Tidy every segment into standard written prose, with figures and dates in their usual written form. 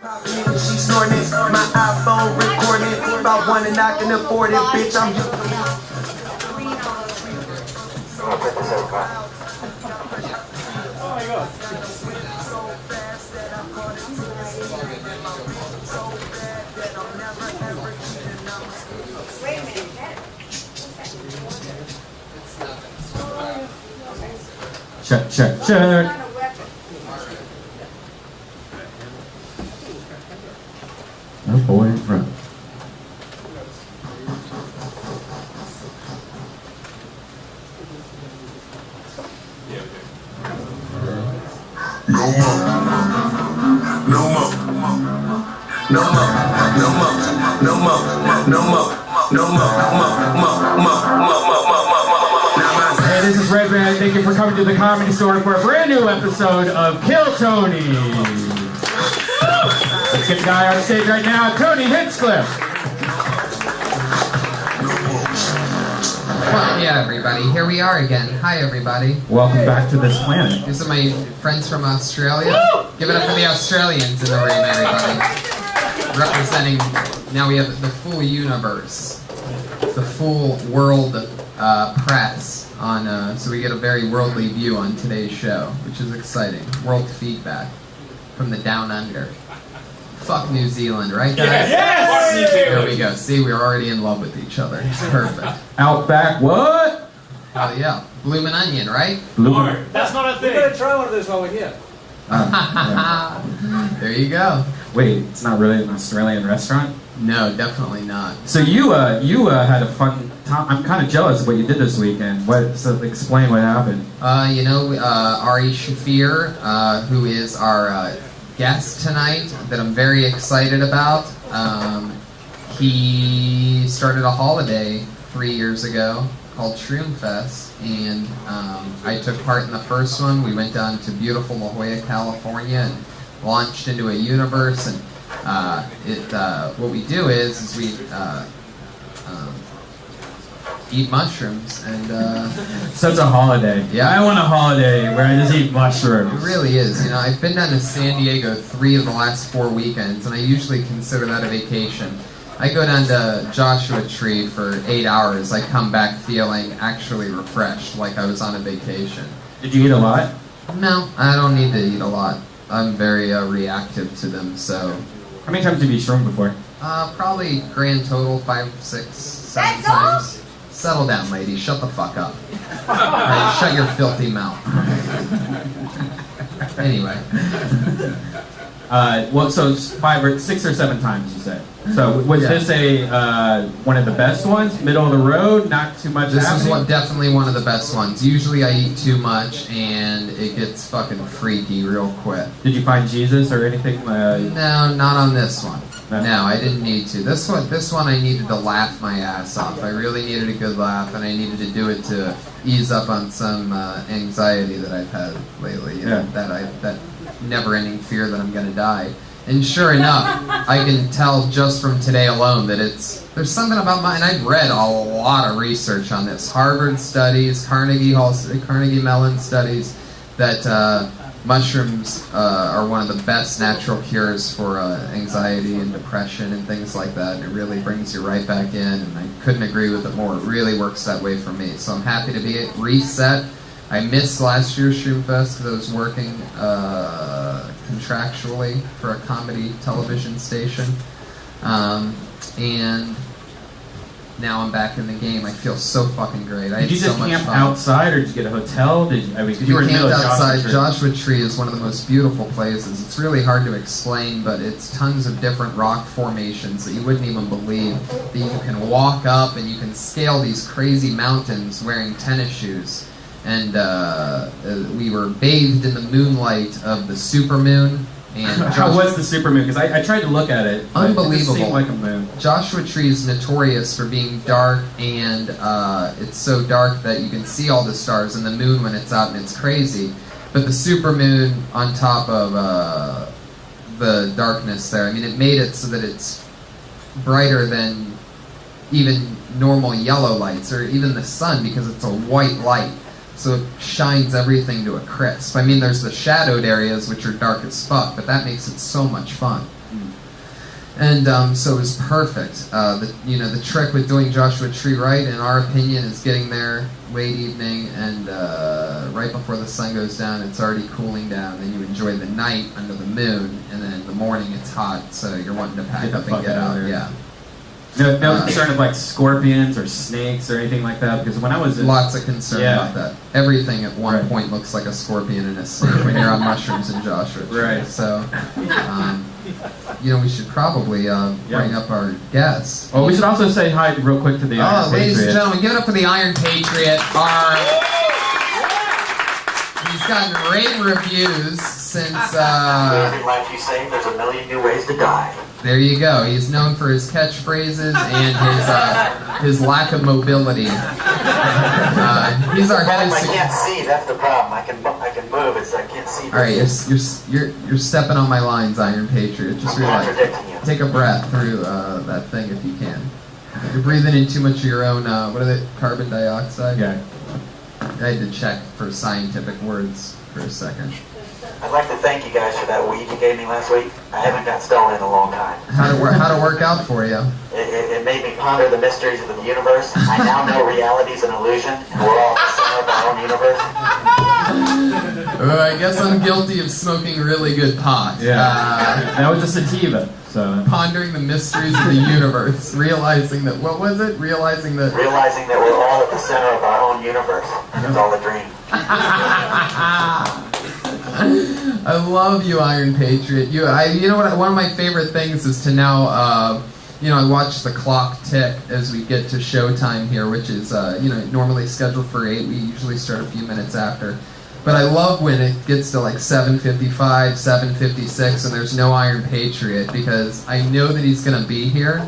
She snorting it, my iPhone recording it. If I want it, I can afford it, bitch. I'm Wait a minute. Check, check, check. No boy in front. no more, no more, no more, no more, no more, no more, no more. Hey, this is Red Man. Thank you for coming to the Comedy Store for a brand new episode of Kill Tony. Let's get the guy on stage right now, Tony Hinchcliffe. Well, yeah, everybody. Here we are again. Hi, everybody. Welcome back to this planet. These are my friends from Australia. Give it up for the Australians in the room, everybody. Representing, now we have the full universe, the full world press on, so we get a very worldly view on today's show, which is exciting. World feedback from the down under. Fuck New Zealand, right guys? Yes! Here we go. See, we're already in love with each other. It's perfect. Outback, what? Oh yeah. Bloomin' onion, right? Bloomin'. That's not a thing. We're going to try one of those while we're here. There you go. Wait, it's not really an Australian restaurant? No, definitely not. So you had a fun time. I'm kind of jealous of what you did this weekend. So explain what happened. Ari Shaffir, who is our guest tonight, that I'm very excited about. He started a holiday 3 years ago called Shroom Fest, and I took part in the first one. We went down to beautiful La Jolla, California, and launched into a universe. And what we do is we eat mushrooms, and Such a holiday. Yeah. I want a holiday where I just eat mushrooms. it really is. You know, I've been down to San Diego 3 of the last 4 weekends, and I usually consider that a vacation. I go down to Joshua Tree for 8 hours. I come back feeling actually refreshed, like I was on a vacation. Did you eat a lot? No, I don't need to eat a lot. I'm very reactive to them, so How many times have you shroomed before? probably grand total 5, 6, 7 That's all? times. Settle down, lady. Shut the fuck up. All right, shut your filthy mouth. Anyway. Well, so it's 5 or 6 or 7 times, you said. So was Yeah. this one of the best ones? Middle of the road? Not too much This happening? is definitely one of the best ones. Usually I eat too much and it gets fucking freaky real quick. Did you find Jesus or anything? No, not on this one. No. No, I didn't need to. This one I needed to laugh my ass off. I really needed a good laugh, and I needed to do it to ease up on some anxiety that I've had lately. You know, that never-ending fear that I'm going to die. And sure enough, I can tell just from today alone that there's something about and I've read a lot of research on this. Harvard studies, Carnegie Mellon studies, that mushrooms are one of the best natural cures for anxiety and depression and things like that. And it really brings you right back in, and I couldn't agree with it more. It really works that way for me. So I'm happy to be reset. I missed last year's Shroom Fest because I was working contractually for a comedy television station. And now I'm back in the game. I feel so fucking great. Did you just camp outside, or did you get a hotel? Cause you were in the middle of outside. Joshua Tree. Joshua Tree is one of the most beautiful places. It's really hard to explain, but it's tons of different rock formations that you wouldn't even believe. That you can walk up and you can scale these crazy mountains wearing tennis shoes. And we were bathed in the moonlight of the supermoon. And How was the supermoon? Because I tried to look at it. But Unbelievable. It just seemed like a moon. Joshua Tree is notorious for being dark, and it's so dark that you can see all the stars and the moon when it's out, and it's crazy. But the supermoon on top of the darkness there, I mean, it made it so that it's brighter than even normal yellow lights, or even the sun, because it's a white light. So it shines everything to a crisp. I mean, there's the shadowed areas, which are dark as fuck, but that makes it so much fun. And so it was perfect. The trick with doing Joshua Tree right, in our opinion, is getting there late evening and right before the sun goes down. It's already cooling down. Then you enjoy the night under the moon, and then in the morning it's hot, so you're wanting to pack up and get out. Yeah. No concern of like scorpions or snakes or anything like that, because when I was lots of concern about that. Everything at one point looks like a scorpion and a snake when you're on mushrooms in Joshua. Right. So, we should probably bring up our guests. Well, we should also say hi real quick to the Iron Patriot. Ladies and gentlemen, give it up for the Iron Patriot. He's gotten rave reviews since. Every life you save, there's a million new ways to die. There you go. He's known for his catchphrases and his lack of mobility. He's our head of I can't see. That's the problem. I can move. It's I can't see. All right, you're stepping on my lines, Iron Patriot. Just relax. Take a breath through that thing if you can. You're breathing in too much of your own. What are they? Carbon dioxide. Yeah. I had to check for scientific words for a second. I'd like to thank you guys for that weed you gave me last week. I haven't got stoned in a long time. How'd it work out for you? It made me ponder the mysteries of the universe. I now know reality's an illusion, and we're all the center of our own universe. I guess I'm guilty of smoking really good pot. Yeah. That was a sativa. So pondering the mysteries of the universe, realizing that Realizing that we're all at the center of our own universe. It's all a dream. I love you, Iron Patriot. One of my favorite things is to now, I watch the clock tick as we get to showtime here, which is, normally scheduled for 8. We usually start a few minutes after. But I love when it gets to like 7:55, 7:56, and there's no Iron Patriot, because I know that he's going to be here.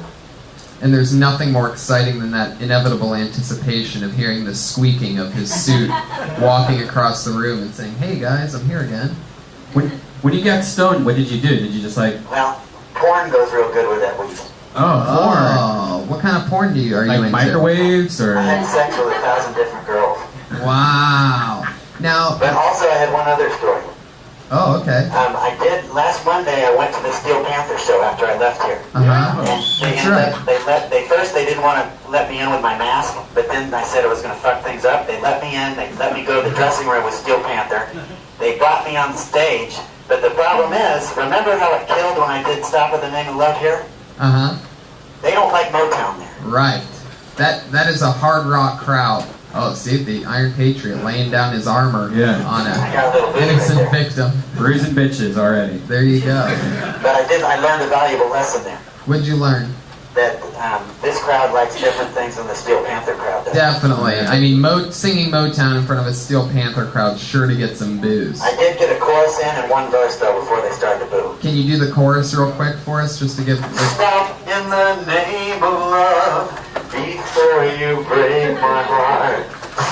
And there's nothing more exciting than that inevitable anticipation of hearing the squeaking of his suit walking across the room and saying, "Hey guys, I'm here again." When you got stoned, what did you do? Did you just like... Well, porn goes real good with that weed. Oh, what kind of porn are you into? Microwaves or... I had sex with 1,000 different girls. Wow. Now... But also I had one other story. Oh, okay. Last Monday I went to the Steel Panther show after I left here. Uh-huh. And they didn't want to let me in with my mask, but then I said it was going to fuck things up. They let me in, they let me go to the dressing room with Steel Panther. They brought me on stage, but the problem is, remember how it killed when I did Stop in the Name of Love here? Uh-huh. They don't like Motown there. Right. That is a hard rock crowd. Oh, see, the Iron Patriot laying down his armor on an innocent victim. Bruising bitches already. There you go. But I learned a valuable lesson there. What'd you learn? That this crowd likes different things than the Steel Panther crowd does. Definitely. I mean, singing Motown in front of a Steel Panther crowd sure to get some boos. I did get a chorus in and one verse, though, before they started to boo. Can you do the chorus real quick for us, just to give... Stop in the name of love before you break my heart.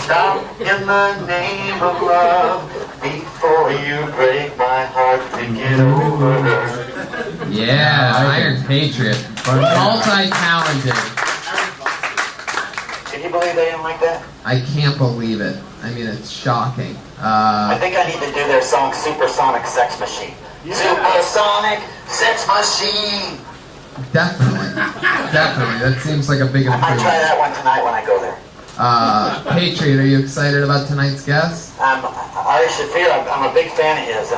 Stop in the name of love before you break my heart. Think it over. Yeah, Iron Patriot. Multi-talented. Can you believe they didn't like that? I can't believe it. I mean, it's shocking. I think I need to do their song Supersonic Sex Machine. Yeah. Supersonic Sex Machine! Definitely. That seems like a big improvement. I might try that one tonight when I go there. Patriot, are you excited about tonight's guest? Ari Shaffir, I'm a big fan of his.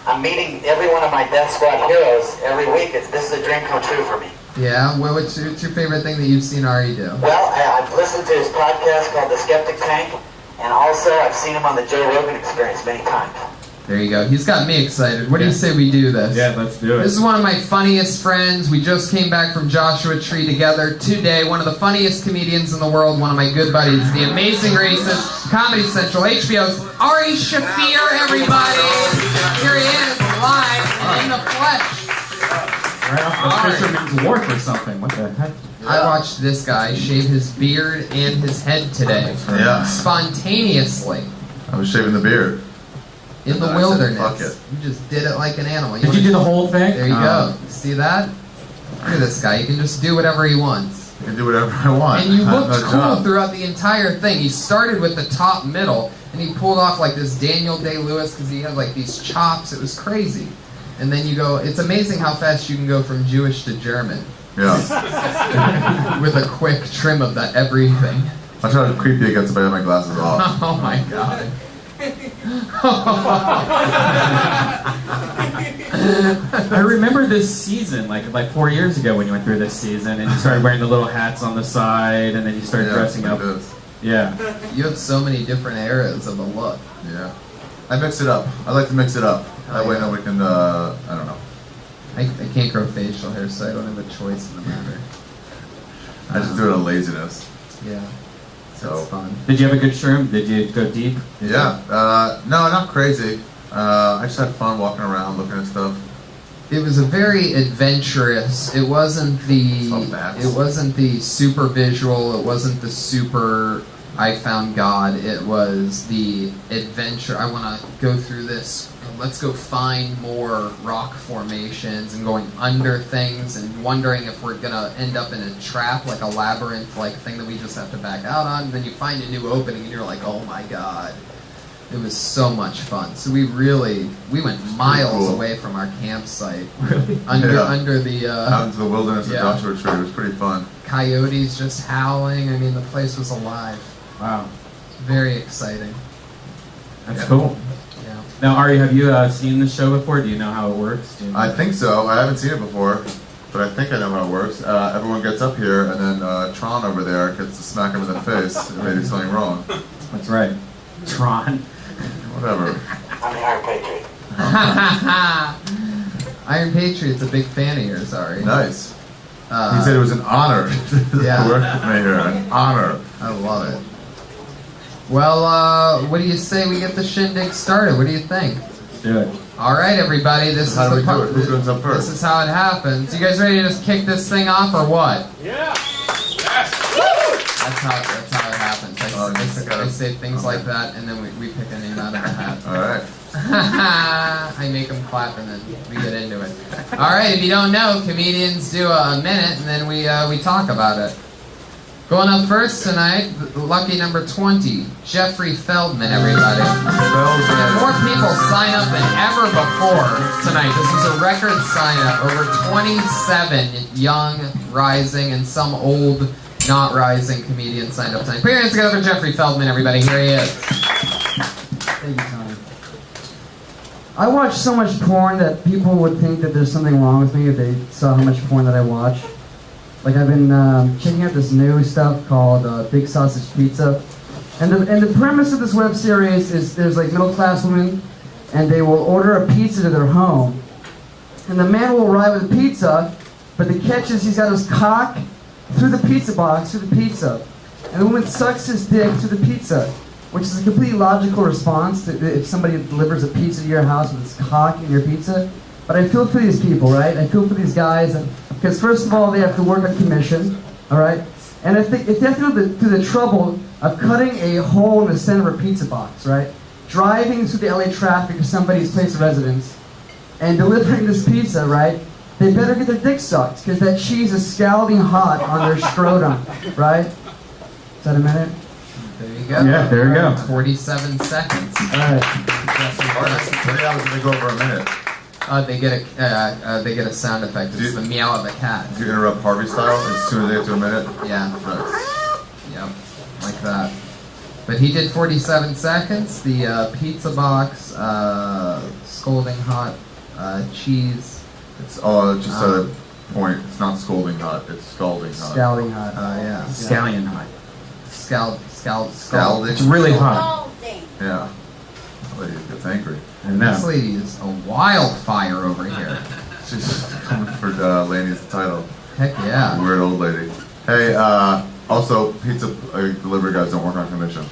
I'm meeting every one of my Death Squad heroes every week. This is a dream come true for me. Yeah? What's your favorite thing that you've seen Ari do? Well, I've listened to his podcast called The Skeptic Tank, and also I've seen him on the Joe Rogan Experience many times. There you go. He's got me excited. What do you say we do this? Yeah, let's do it. This is one of my funniest friends. We just came back from Joshua Tree together today. One of the funniest comedians in the world. One of my good buddies. The Amazing Racist. Comedy Central. HBO's Ari Shaffir, everybody. Here he is, live and in the flesh. Right off the Fisherman's Wharf or something. What the heck? I watched this guy shave his beard and his head today. Yeah. Spontaneously. I was shaving the beard. In the I wilderness. said, fuck it. You just did it like an animal. Did you do the whole thing? There you go. See that? Look at this guy. He can just do whatever he wants. I can do whatever I want. And you I have looked no cool job. throughout the entire thing. He started with the top middle, and he pulled off like this Daniel Day-Lewis because he had like these chops. It was crazy. And then you go, it's amazing how fast you can go from Jewish to German Yeah. with a quick trim of that everything. Watch how creepy it gets if I have my glasses off. Oh my god. I remember this season, like 4 years ago when you went through this season, and you started wearing the little hats on the side, and then you started dressing like up. this. Yeah. You have so many different eras of the look. Yeah. I mix it up. I like to mix it up. That way yeah. nobody can, I don't know. I can't grow facial hair, so I don't have a choice in the matter. I just do it on laziness. Yeah. So. That's fun. Did you have a good shroom? Did you go deep? Yeah. No, not crazy. I just had fun walking around, looking at stuff. It was a very adventurous. It wasn't the. Some bats. It wasn't the super visual. It wasn't the super. I found God. It was the adventure. I want to go through this. Let's go find more rock formations and going under things and wondering if we're gonna end up in a trap, like a labyrinth-like thing that we just have to back out on. And then you find a new opening and you're like, oh my god. It was so much fun. So we went miles cool. away from our campsite. Really? Under the Out into the wilderness yeah. of Joshua Tree. It was pretty fun. coyotes just howling. I mean, the place was alive. Wow. Very exciting. That's Yeah. cool. Yeah. Now, Ari, have you seen the show before? Do you know how it works? Do you know? I think so. I haven't seen it before, but I think I know how it works. Everyone gets up here, and then Tron over there gets to smack him in the face if they do something wrong. That's right. Tron. Whatever. I'm the Iron Patriot. Iron Patriot's a big fan of yours, Ari. Nice. He said it was an honor Yeah. to work with me here. An honor. I love it. Well, what do you say we get the shindig started? What do you think? Let's do it. All right, everybody. This How is do the we do it? Who goes up first? This is how it happens. You guys ready to just kick this thing off, or what? Yeah. That's how it happens. I say things okay. like that, and then we pick a name out of the hat. All right. I make them clap, and then we get into it. All right. If you don't know, comedians do a minute, and then we talk about it. Going up first tonight, lucky number 20, Jeffrey Feldman, everybody. More people sign up than ever before tonight. This is a record sign up. Over 27 young, rising, and some old, not rising comedians signed up tonight. Put your hands together for Jeffrey Feldman, everybody. Here he is. Thank you, Tony. I watch so much porn that people would think that there's something wrong with me if they saw how much porn that I watch. Like, I've been checking out this new stuff called Big Sausage Pizza. And the premise of this web series is there's like middle class women, and they will order a pizza to their home. And the man will arrive with a pizza, but the catch is he's got his cock through the pizza box, through the pizza. And the woman sucks his dick through the pizza, which is a completely logical response to if somebody delivers a pizza to your house with his cock in your pizza. But I feel for these people, right? I feel for these guys, because first of all, they have to work on commission, all right? And if they have to go through the trouble of cutting a hole in the center of a pizza box, right? Driving through the LA traffic to somebody's place of residence and delivering this pizza, right? They better get their dick sucked, because that cheese is scalding hot on their scrotum, right? Is that a minute? There you go. Yeah, there you go. 47 seconds. All right. How many hours did they go over a minute? They get a sound effect. It's the meow of a cat. Did you interrupt Harvey style as soon as they get to a minute? Yeah. Nice. Yep. Like that. But he did 47 seconds. The pizza box, scalding hot, cheese. It's just a point. It's not scalding hot. It's scalding hot. Scalding hot. Yeah. Scallion hot. Scalding. It's really hot. Yeah. That lady gets angry. I know. This lady is a wildfire over here. She's coming for Laney's title. Heck yeah. Weird old lady. Hey, also, pizza delivery guys don't work on commission.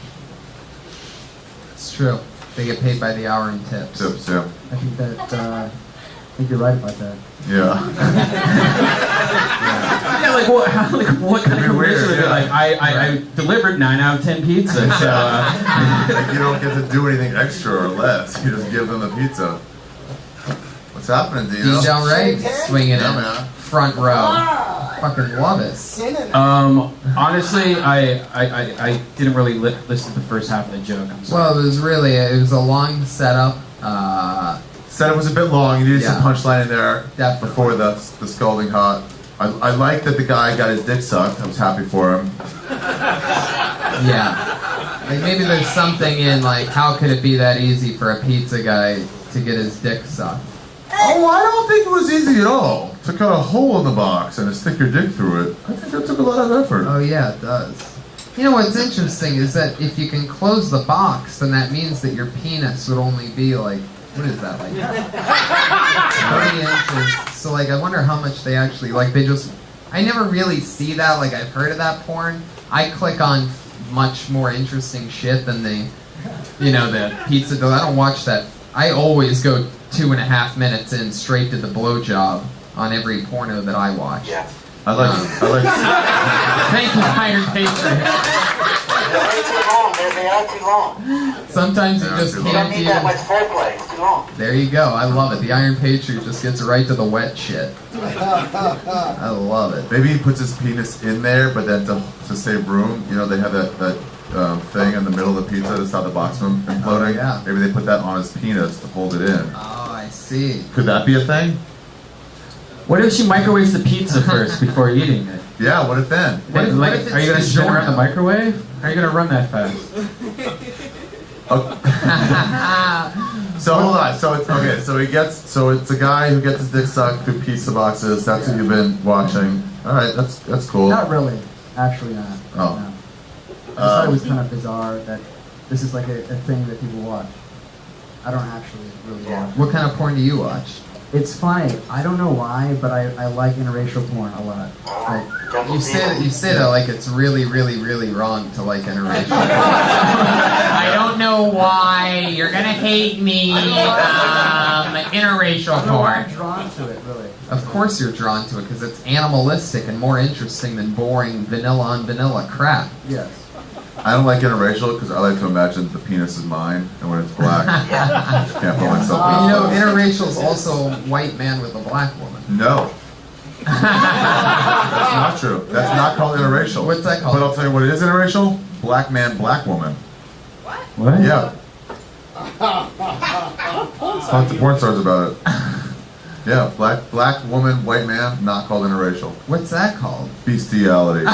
It's true. They get paid by the hour in tips. Tips, yeah. I think you're right about that. Yeah. Yeah, like what kind of It'd be weird, commission would be yeah. like? I delivered 9 out of 10 pizzas. So, Like, you don't get to do anything extra or less. You just give them the pizza. What's happening, Dino? DJ Ray swinging Yeah, in man. front row. Fucking love it. honestly, I didn't really listen to the first half of the joke. I'm sorry. Well, it was a long setup. Said it was a bit long. You needed Yeah. some punchline in there Definitely. before the scalding hot. I like that the guy got his dick sucked. I was happy for him. Yeah. Like maybe there's something in like how could it be that easy for a pizza guy to get his dick sucked? Oh, I don't think it was easy at all. To cut a hole in the box and to stick your dick through it. I think that took a lot of effort. Oh yeah, it does. You know what's interesting is that if you can close the box, then that means that your penis would only be like, what is that, like 20 inches. So like I wonder how much they actually, like they just, I never really see that, like I've heard of that porn. I click on much more interesting shit than the pizza dough. I don't watch that. I always go 2.5 minutes in straight to the blowjob on every porno that I watch. Yeah. I like. Thank you, Iron Patriot. They're way too long. They are too long. Sometimes you Yeah, just too You don't can't need that much foreplay. It's too long. There you go. I love it. The Iron Patriot just gets right to the wet shit. I love it. Maybe he puts his penis in there, but then to save room, they have that thing in the middle of the pizza to stop the box from imploding. Oh, yeah. Maybe they put that on his penis to hold it in. Oh, I see. Could that be a thing? What if she microwaves the pizza first before eating it? Yeah. What if then? What if- Like, what if are you gonna it's spin around the DiGiorno? microwave? How are you gonna run that fast? So hold on. So it's okay. So it's a guy who gets his dick sucked through pizza boxes. That's what you've been watching. All right. That's cool. Not really. Actually not. Oh. No. I just thought it was kind of bizarre that this is like a thing that people watch. I don't actually really Yeah. watch. What kind of porn do you watch? It's funny. I don't know why, but I like interracial porn a lot. Like, You say that like it's really, really, really wrong to like interracial porn. I don't know why you're gonna hate me. Interracial I don't know why porn. I'm drawn to it, really. Of course you're drawn to it because it's animalistic and more interesting than boring vanilla on vanilla crap. Yes. I don't like interracial because I like to imagine the penis is mine, and when it's black, I just can't put myself in. Interracial is also a white man with a black woman. No. That's not true. That's not called interracial. What's that called? But I'll tell you what it is interracial. Black man, black woman. What? Yeah. Talk to porn stars about it. Yeah, black woman, white man, not called interracial. What's that called? Bestiality.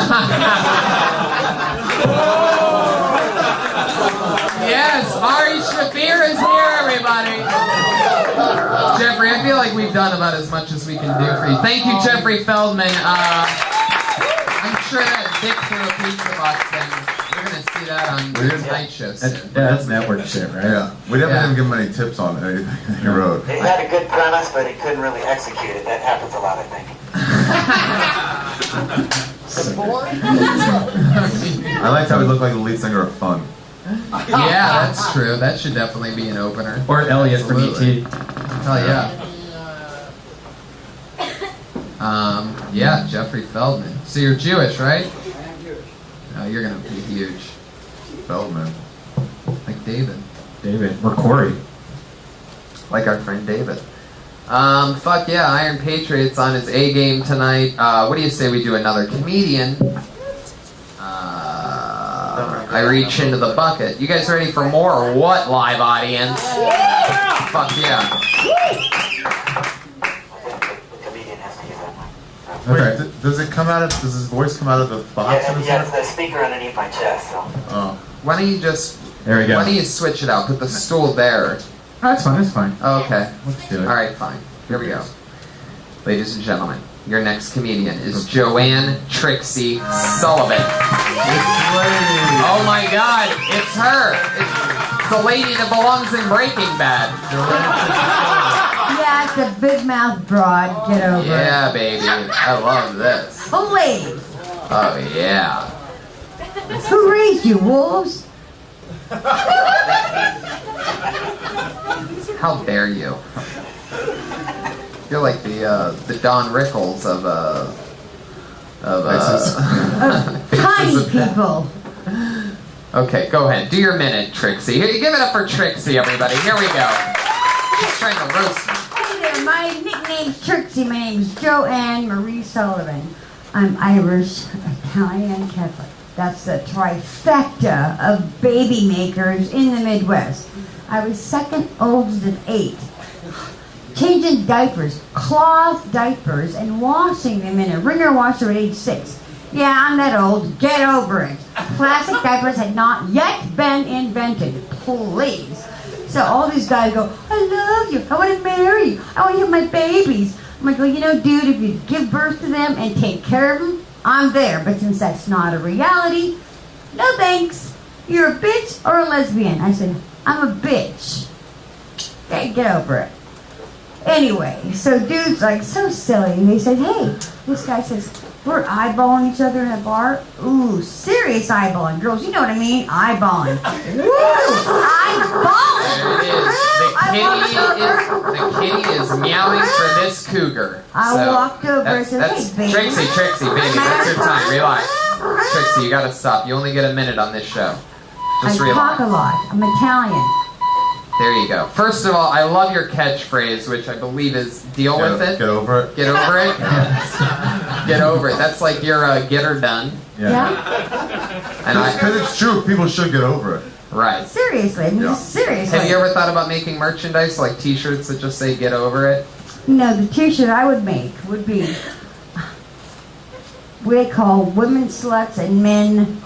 Yes, Ari Shaffir is here, everybody. Jeffrey, I feel like we've done about as much as we can do for you. Thank you, Jeffrey Feldman. I'm sure that dick through a pizza box thing, we're going to see that on Night Show soon. That's network shit, right? Yeah. We didn't Yeah. even give him any tips on anything he wrote. He had a good premise, but he couldn't really execute it. That happens a lot, I think. I liked how he looked like the lead singer of Fun. Yeah, that's true. That should definitely be an opener. Or Elliot from Absolutely. ET. Hell yeah. Yeah, Jeffrey Feldman. So you're Jewish, right? I am Jewish. Oh, you're gonna be huge. Feldman. Like David. David. Or Corey. Like our friend David. Fuck yeah, Iron Patriot's on his A game tonight. What do you say we do another comedian? I reach into the bucket. You guys ready for more or what, live audience? Yeah! Fuck yeah. The comedian has to use that mic. Wait, does his voice come out of the box in his Yeah, head? it's the speaker underneath my chest, so. Oh. Why don't you just... There we go. Why don't you switch it out? Put the stool there. Oh, that's fine. That's fine. Oh, okay. Let's do it. Alright, fine. Here we go. Ladies and gentlemen, your next comedian is Joanne Trixie Sullivan. Oh my god, it's her! It's the lady that belongs in Breaking Bad. Yeah, it's a big mouth broad. Get over Yeah, baby. I love this. it. Please. Oh, yeah. Who raised you, wolves? How dare you? You're like the Don Rickles of Tiny Faces of Death. people. Okay, go ahead. Do your minute, Trixie. Here, give it up for Trixie, everybody. Here we go. She's trying to roast me. Hey there, my nickname's Trixie. My name's Joanne Marie Sullivan. I'm Irish, Italian, and Catholic. That's the trifecta of baby makers in the Midwest. I was second oldest of 8. changing diapers, cloth diapers, and washing them in a wringer washer at age 6. Yeah, I'm that old. Get over it. Plastic diapers had not yet been invented. Please. So all these guys go, I love you. I want to marry you. I want to have my babies. I'm like, well, you know, dude, if you give birth to them and take care of them, I'm there. But since that's not a reality, no thanks. You're a bitch or a lesbian. I said, I'm a bitch. Okay, get over it. Anyway, so dude's like so silly. He said, hey, this guy says, we're eyeballing each other in a bar. Ooh, serious eyeballing. Girls, you know what I mean? Eyeballing. Woo! Eyeballing! The kitty is meowing for this cougar. I walked over and said, that's hey, baby. Trixie, baby, that's your time. Relax. Trixie, you gotta stop. You only get a minute on this show. Just I relax. talk a lot. I'm Italian. There you go. First of all, I love your catchphrase, which I believe is deal with it. Get over it. Get over it? Get over it. That's like your get her done. Yeah? And Because it's true, people should get over it. Right. Seriously. I mean, Yeah. seriously. Have you ever thought about making merchandise like t-shirts that just say get over it? No, the t-shirt I would make would be what they call women sluts and men.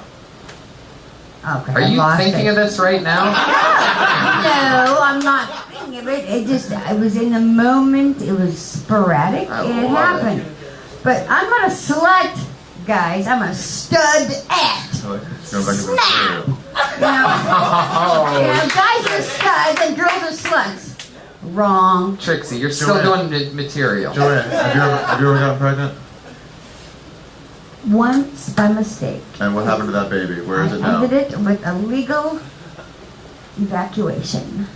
Okay, Are you thinking of this right now? No, I'm not thinking of it. I was in the moment. It was sporadic. I It love happened. But I'm not a slut, guys. I'm a stud-ette. So, like, going back to the Snap! material. You know, guys are studs and girls are sluts. Wrong. Trixie, you're still Joanne. doing material. Joanne, have you ever gotten pregnant? Once by mistake. And what happened to that baby? Where is it I now? ended it with a legal evacuation.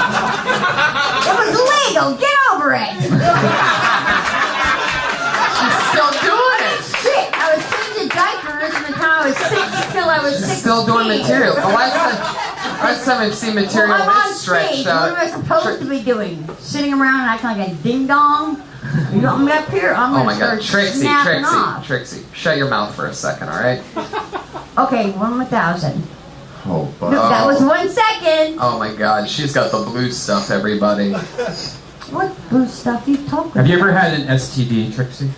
It was legal. Get over it. She's still doing it. Shit, I was changing diapers from the time I was 6 till I was 16. Still doing material. The last time I've seen material Well, I'm on this stretched stage. out. What am I supposed to be doing? Sitting around and acting like a ding dong? You want me up here? I'm Oh gonna my start God, Trixie, snapping off. Trixie, shut your mouth for a second, all right? Okay, 1,000. Oh, but, No, that was 1 second. Oh my God, she's got the blue stuff, everybody. What blue stuff you talking about? Have you ever had an STD, Trixie?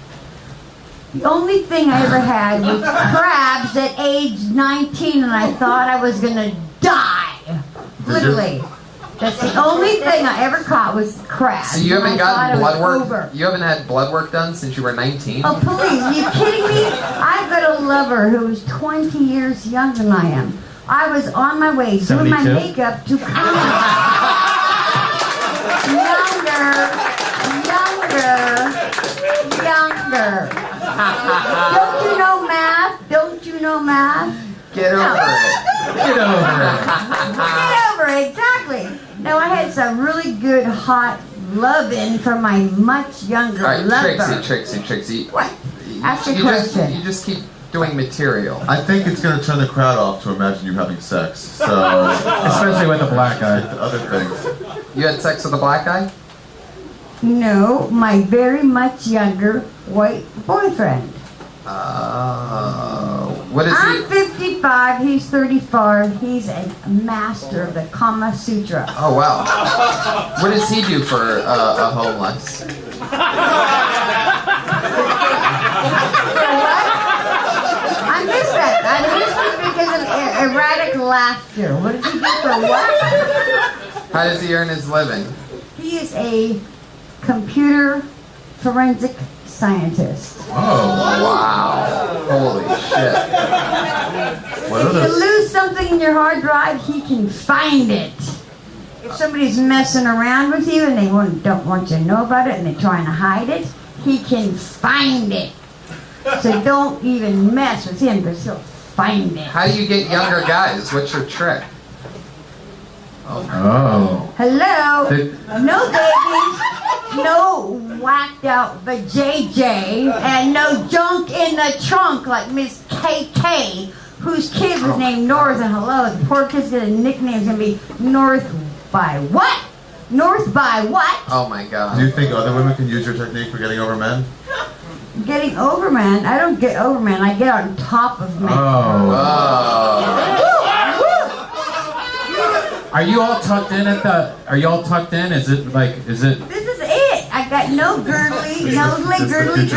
The only thing I ever had was crabs at age 19, and I thought I was gonna die. Literally. That's the only thing I ever caught was crabs. So you haven't and I thought gotten it was blood work? over. You haven't had blood work done since you were 19? Oh, please, are you kidding me? I've got a lover who is 20 years younger than I am. I was on my way doing my 72? makeup to come. Younger. Don't you know math? Don't you know math? Get over it. Get over it. Get over it, exactly. No, I had some really good hot loving from my much younger All right, lover. Trixie. What? Ask a You question. you just keep doing material. I think it's going to turn the crowd off to imagine you having sex. So, Especially with a black guy. the other things. You had sex with a black guy? No, my very much younger white boyfriend. What is I'm he? 55, he's 34, he's a master of the Kama Sutra. Oh, wow. What does he do for a homeless? I missed that. I missed it because of erratic laughter. What does he do for what? How does he earn his living? He is a computer forensic scientist. Oh, Wow. Holy shit. what If are you those? lose something in your hard drive, he can find it. If somebody's messing around with you and they don't want you to know about it and they're trying to hide it, he can find it. So don't even mess with him because he'll find it. How do you get younger guys? What's your trick? Oh. Hello? Did- No babies, no whacked out JJ, and no junk in the trunk like Miss KK, whose kid was named North, and hello, the poor kid's gonna nickname's gonna be North by what? North by what? Oh my Do God. you think other women can use your technique for getting over men? Getting over man, I don't get over man, I get on top of man. Oh. Oh. Are you all tucked in at the? Are you all tucked in? Is it? This is it. I got no girdly, no girdly.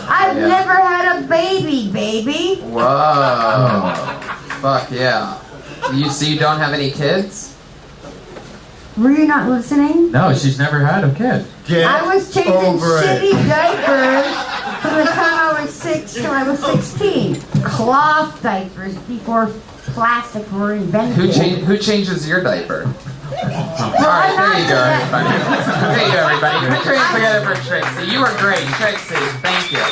I've Yeah. never had a baby. Whoa. Fuck yeah. So you don't have any kids? Were you not listening? No, she's never had a kid. Get I was changing over shitty it. diapers from the time I was 6 till I was 16. Cloth diapers before plastic were invented. Who changes your diaper? Alright, there you go, everybody. There you go, everybody. Put your hands together for Trixie. You were great, Trixie. Thank you.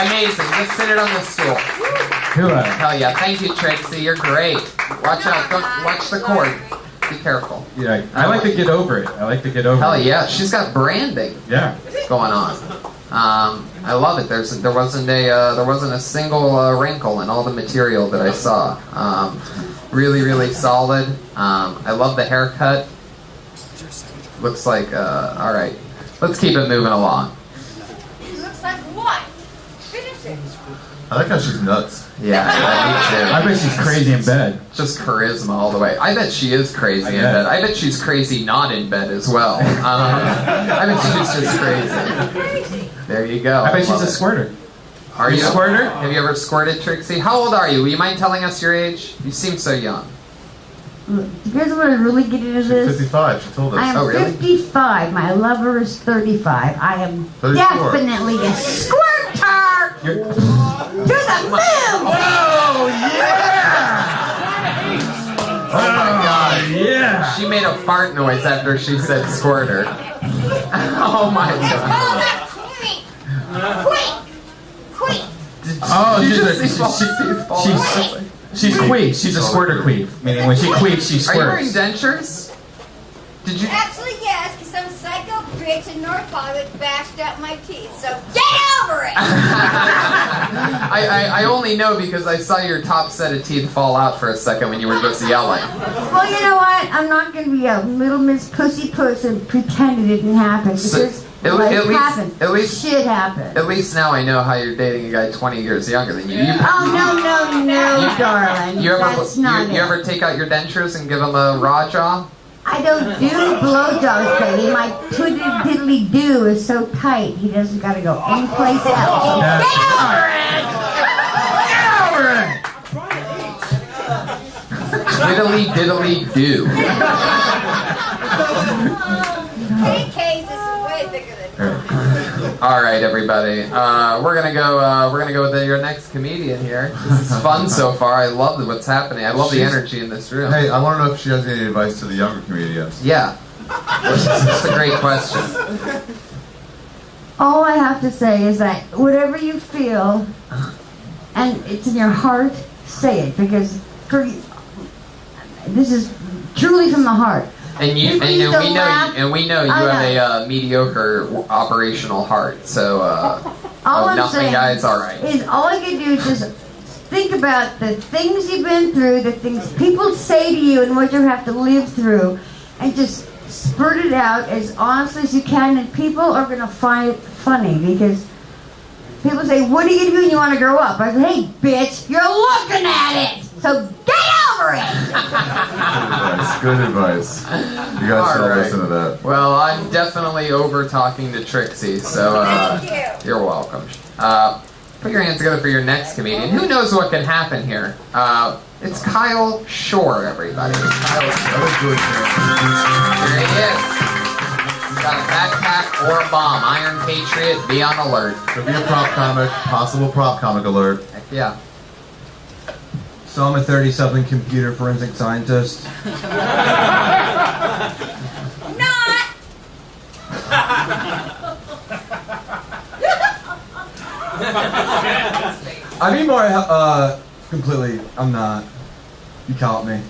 Amazing. Just sit it on the stool. Hell yeah. Thank you, Trixie. You're great. Watch out. Don't watch the cord. Be careful. Yeah, I like to get over it. Hell yeah. She's got branding. Yeah. Going on. I love it. There wasn't a single wrinkle in all the material that I saw. Really, really solid. I love the haircut. Looks like all right. Let's keep it moving along. Looks like what? Finish it. I like how she's nuts. Yeah, me too. I bet she's crazy in bed. Just charisma all the way. I bet she is crazy in bed. I bet she's crazy not in bed as well. I bet she's just crazy. There you go. I bet she's love a it. squirter. Are you a squirter? Have you ever squirted, Trixie? How old are you? Will you mind telling us your age? You seem so young. Look, you guys want to really get into this? 55, she told us. I am Oh, really? 55. My lover is 35. I am 34. definitely a squirter to the moon. Oh Oh my god. yeah! She made a fart noise after she said squirter. Oh my It's god. called a queen. Queen. Oh, Did you she's just see both teeth fall out? she's queef. She's a squirter queef. Meaning when she queefs, she Are you wearing squirts. dentures? Did you? Actually, yes, because some psycho bitch in North Hollywood bashed out my teeth. So get over it! I only know because I saw your top set of teeth fall out for a second when you were just yelling. Well, you know what? I'm not going to be a little Miss Pussy Puss and pretend it didn't happen. Because at least shit happened. At least now I know how you're dating a guy 20 years younger than you. Oh, no, darling. That's not it. You ever take out your dentures and give him a raw jaw? I don't do blowjobs, baby. My twiddly do is so tight, he doesn't got to go anyplace else. So Yeah. get over it! Diddly diddly do. KK's is way bigger than All right, everybody. We're gonna go with your next comedian here. This is fun so far. I love what's happening. I love the energy in this room. Hey, I want to know if she has any advice to the younger comedians. Yeah, that's a great question. All I have to say is that whatever you feel, and it's in your heart, say it, because this is truly from the heart. And we know you have a mediocre operational heart. So All I'm nothing, saying guys. All right. is all you can do is just think about the things you've been through, the things people say to you, and what you have to live through, and just spurt it out as honestly as you can. And people are gonna find it funny because people say, "What are you gonna do when you want to grow up?" I say, "Hey, bitch, you're looking at it, so get over it." Good advice. You guys All should all right. listen to that. Well, I'm definitely over talking to Trixie, so Thank you. you're welcome. Put your hands together for your next comedian. Who knows what can happen here? It's Kyle Shore, everybody. That was good, man. Here he is. He's got a backpack or a bomb. Iron Patriot, be on alert. Could be a prop comic, possible prop comic alert. Heck yeah. So I'm a 30-something computer forensic scientist. Not! I'd be more, completely, I'm not. You caught me.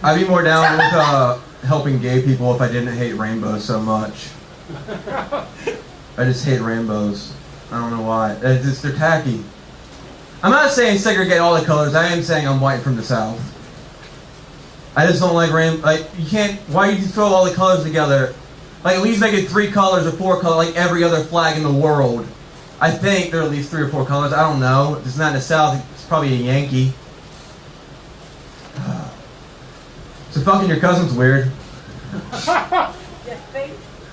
I'd be more down with, helping gay people if I didn't hate rainbows so much. I just hate rainbows. I don't know why. They're tacky. I'm not saying segregate all the colors. I am saying I'm white from the South. I just don't like you can't, why you throw all the colors together? Like, at least make it 3 colors or 4 colors like every other flag in the world. I think there are at least 3 or 4 colors. I don't know. If it's not in the South, it's probably a Yankee. So fucking your cousin's weird.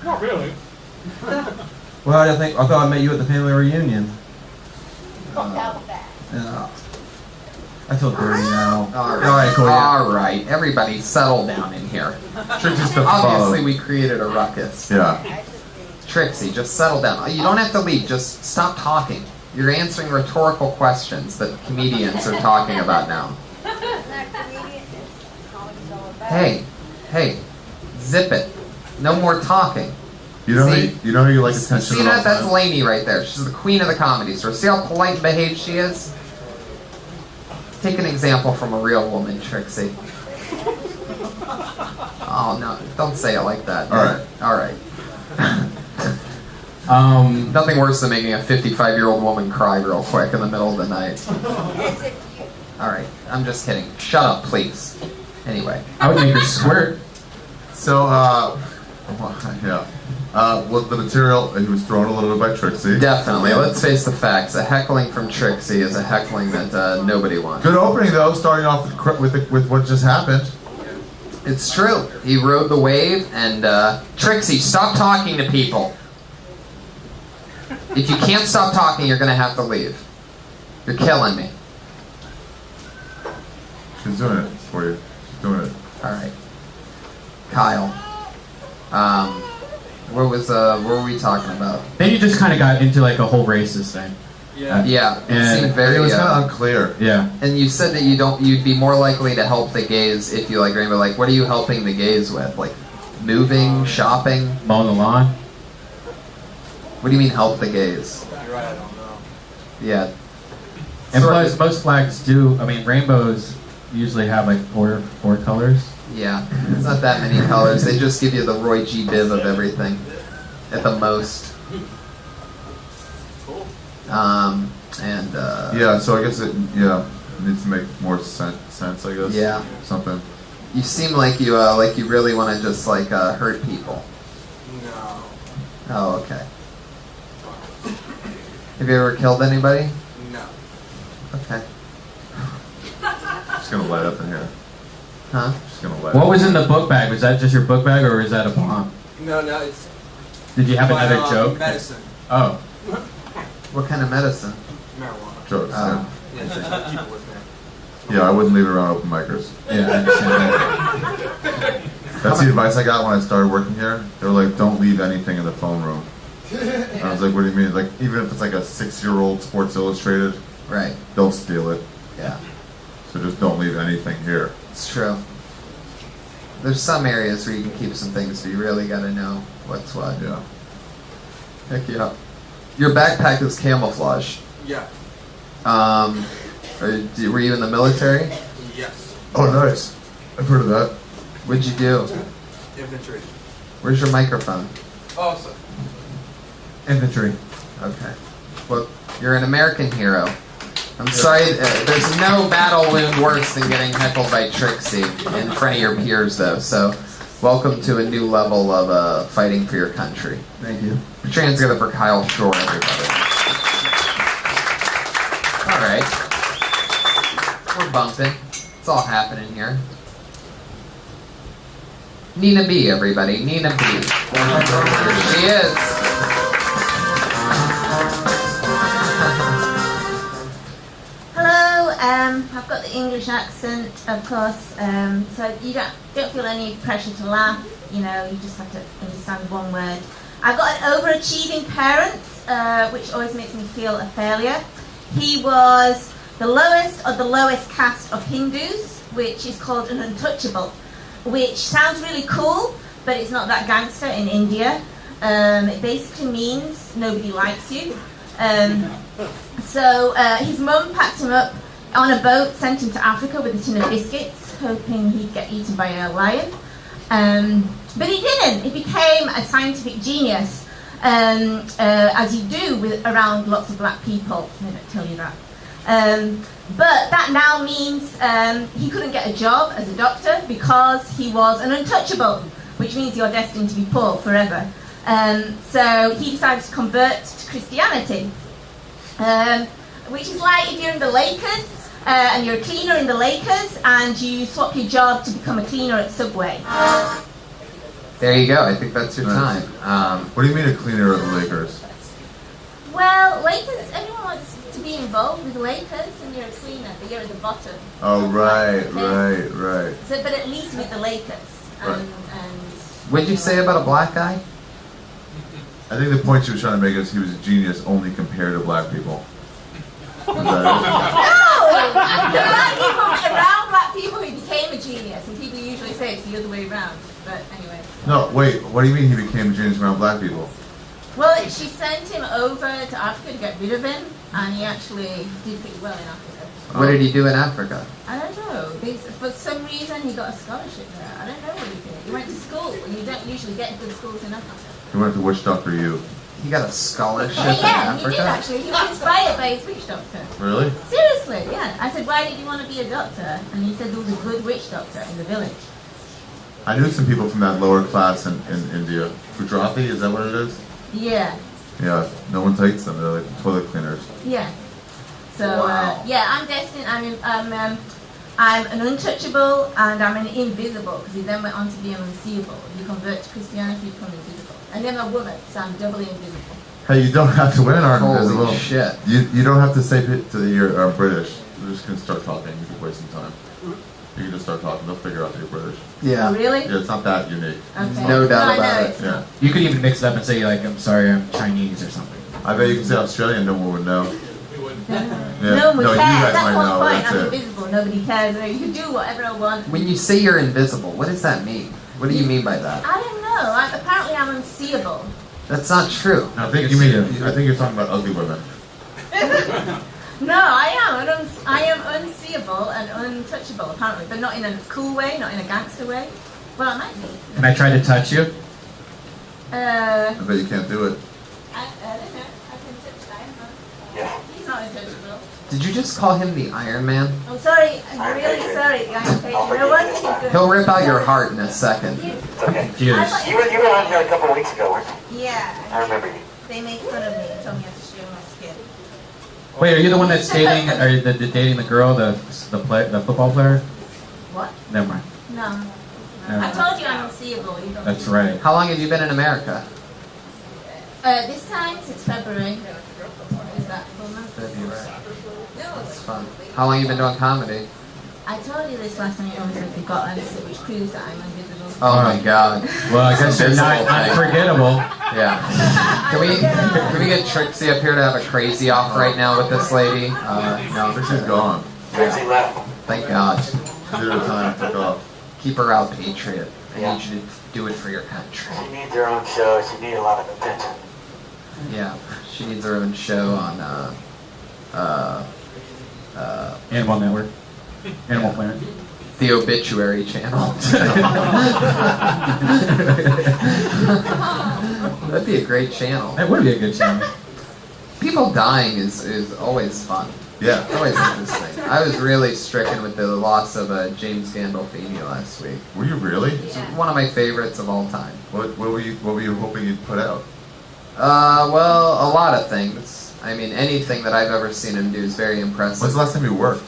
Not really. Well, I thought I met you at the family reunion. Yeah. I feel dirty now. All right, cool, yeah. all right. Everybody, settle down in here. Trixie stuff Obviously, we created a ruckus. Yeah. Trixie, just settle down. You don't have to leave. Just stop talking. You're answering rhetorical questions that comedians are talking about now. Hey, zip it. No more talking. You know See? how you like attention. See at all that? That's times? Lainey right there. She's the queen of the comedy store. See how polite and behaved she is? Take an example from a real woman, Trixie. Oh no! Don't say it like that. All right. Nothing worse than making a 55-year-old woman cry real quick in the middle of the night. All right. I'm just kidding. Shut up, please. Anyway. I would make her squirt. So, yeah. Well, the material, he was thrown a little bit by Trixie. Definitely. Let's face the facts. A heckling from Trixie is a heckling that nobody wants. Good opening, though, starting off with what just happened. It's true. He rode the wave, and Trixie, stop talking to people. If you can't stop talking, you're going to have to leave. You're killing me. She's doing it for you. She's doing it. All right. Kyle. What were we talking about? Then you just kind of got into like a whole racist thing. Yeah, it And seemed very. It was kind of unclear. Yeah. And you said that you'd be more likely to help the gays if you like Rainbow. Like, what are you helping the gays with? Like, moving, shopping? Mowing the lawn. What do you mean help the gays? You're right, I don't know. Yeah. And Sort plus, of- most flags do. I mean, rainbows usually have like four colors. Yeah, it's not that many colors. They just give you the Roy G. Biv of everything, at the most. Yeah, so I guess it needs to make more sense, I guess. Yeah. Something. You seem like you really want to just hurt people. No. Oh, okay. Have you ever killed anybody? No. Okay. Just gonna light up in here. Huh? Just gonna light What up. was in the book bag? Was that just your book bag, or was that a bomb? No, it's Did you have another joke? medicine. Oh. What kind of medicine? Marijuana. Jokes. Oh. Yeah, so I keep it with me. Yeah, I wouldn't leave it around open micers. Yeah, I understand that. That's the advice I got when I started working here. They were like, don't leave anything in the phone room. And I was like, what do you mean? Like, even if it's like a 6-year-old Sports Illustrated, Right. they'll steal it. Yeah. So just don't leave anything here. It's true. There's some areas where you can keep some things, but you really got to know what's what. Yeah. Heck yeah. Your backpack is camouflage. Yeah. Were you in the military? Yes. Oh, nice. I've heard of that. What'd you do? Infantry. Where's your microphone? Oh, so Infantry. Okay. Well, you're an American hero. I'm sorry, there's no battle wound worse than getting heckled by Trixie in front of your peers, though. So, welcome to a new level of fighting for your country. Thank you. Put your hands together for Kyle Shore, everybody. All right. We're bumping. It's all happening here. Nina B, everybody. Nina B. Here she is. Hello, I've got the English accent, of course, so you don't feel any pressure to laugh, you just have to understand one word. I've got an overachieving parent, which always makes me feel a failure. He was the lowest of the lowest caste of Hindus, which is called an untouchable, which sounds really cool, but it's not that gangster in India. It basically means nobody likes you. So his mum packed him up on a boat, sent him to Africa with a tin of biscuits, hoping he'd get eaten by a lion. But he didn't. He became a scientific genius, as you do around lots of black people. I don't tell you that. But that now means he couldn't get a job as a doctor because he was an untouchable, which means you're destined to be poor forever. So he decided to convert to Christianity, which is like if you're in the Lakers and you're a cleaner in the Lakers, and you swap your job to become a cleaner at Subway. There you go. I think that's your Nice. time. What do you mean a cleaner of the Lakers? Well, Lakers, everyone wants to be involved with the Lakers, and you're a cleaner, but you're at the bottom. Oh, right. So, but at least with the Lakers. Right. And What'd you say about a black guy? I think the point she was trying to make is he was a genius only compared to black people. Is that No! There are black people around black people who became a genius, and people usually say it's the other way around. But anyway. it? No, wait. What do you mean he became a genius around black people? Well, she sent him over to Africa to get rid of him, and he actually did pretty well in Africa. What did he do in Africa? I don't know. For some reason, he got a scholarship there. I don't know what he did. He went to school, and you don't usually get good schools in Africa. He went to Witch Doctor U. He got a scholarship Yeah, in he Africa? did actually. He was inspired by his witch doctor. Really? Seriously, yeah. I said, why did you want to be a doctor? And he said there was a good witch doctor in the village. I knew some people from that lower class in India. Gujarati, is that what it is? Yeah, Yeah, no one takes them. They're like toilet cleaners. yeah. So Wow. yeah, I'm destined. I'm an untouchable and I'm an invisible because he then went on to be an unseeable. You convert to Christianity, you become invisible. And then I'm a woman, so I'm doubly invisible. Hey, you don't have to. Women aren't Holy invisible. shit. You don't have to say that you're British. You're just gonna start talking. You can waste some time. You can just start talking. They'll figure out that you're British. Yeah. Oh, really? Yeah, it's not that unique. Okay. No doubt I about know it. it's Yeah. not. You could even mix it up and say like, I'm sorry, I'm Chinese or something. I bet you can say Australian. No one would know. Yeah. No one would you care. guys That's might one know. point. That's I'm it. invisible. Nobody cares. You can do whatever I want. When you say you're invisible, what does that mean? What do you mean by that? I don't know. Apparently, I'm unseeable. That's not true. I think you mean. I think you're talking about ugly women. No, I am unseeable and untouchable, apparently, but not in a cool way, not in a gangster way. Well, I might be. Can I try to touch you? I bet you can't do it. I don't know. I can touch Iron Man. Yeah. He's not untouchable. Did you just call him the Iron Man? I'm sorry. I'm Iron really Patriot. sorry. Iron Patriot. I'll You know what? forgive you this time. He'll rip out your heart in a second. It's okay. Cheers. You were on here a couple weeks ago, weren't you? Yeah. I remember you. They make fun of me and told me I have to show my skin. Wait, are you the one that's dating, dating the girl, the football player? What? Never mind. No. No. I told you I'm unseeable. You don't. That's right. How long have you been in America? This time since February. Is that 4 months? That's fun. How long have you been doing comedy? I told you this last time you always went to Scotland, which proves that I'm invisible. Oh my god. Well, I guess you're not unforgettable. Yeah. Can we get Trixie up here to have a crazy off right now with this lady? No, this is gone. Trixie left. Thank God. She did her time. Took off. Keep her out, Patriot. I Yeah. need you to do it for your country. She needs her own show. She needs a lot of attention. Yeah. She needs her own show on Animal Network. Animal Planet. the Obituary channel. That'd be a great channel. That would be a good channel. People dying is always fun. Yeah. It's always interesting. I was really stricken with the loss of James Gandolfini last week. Were you really? It's one of my favorites of all time. What were you hoping you'd put out? Well, a lot of things. I mean, anything that I've ever seen him do is very impressive. When's the last time you worked?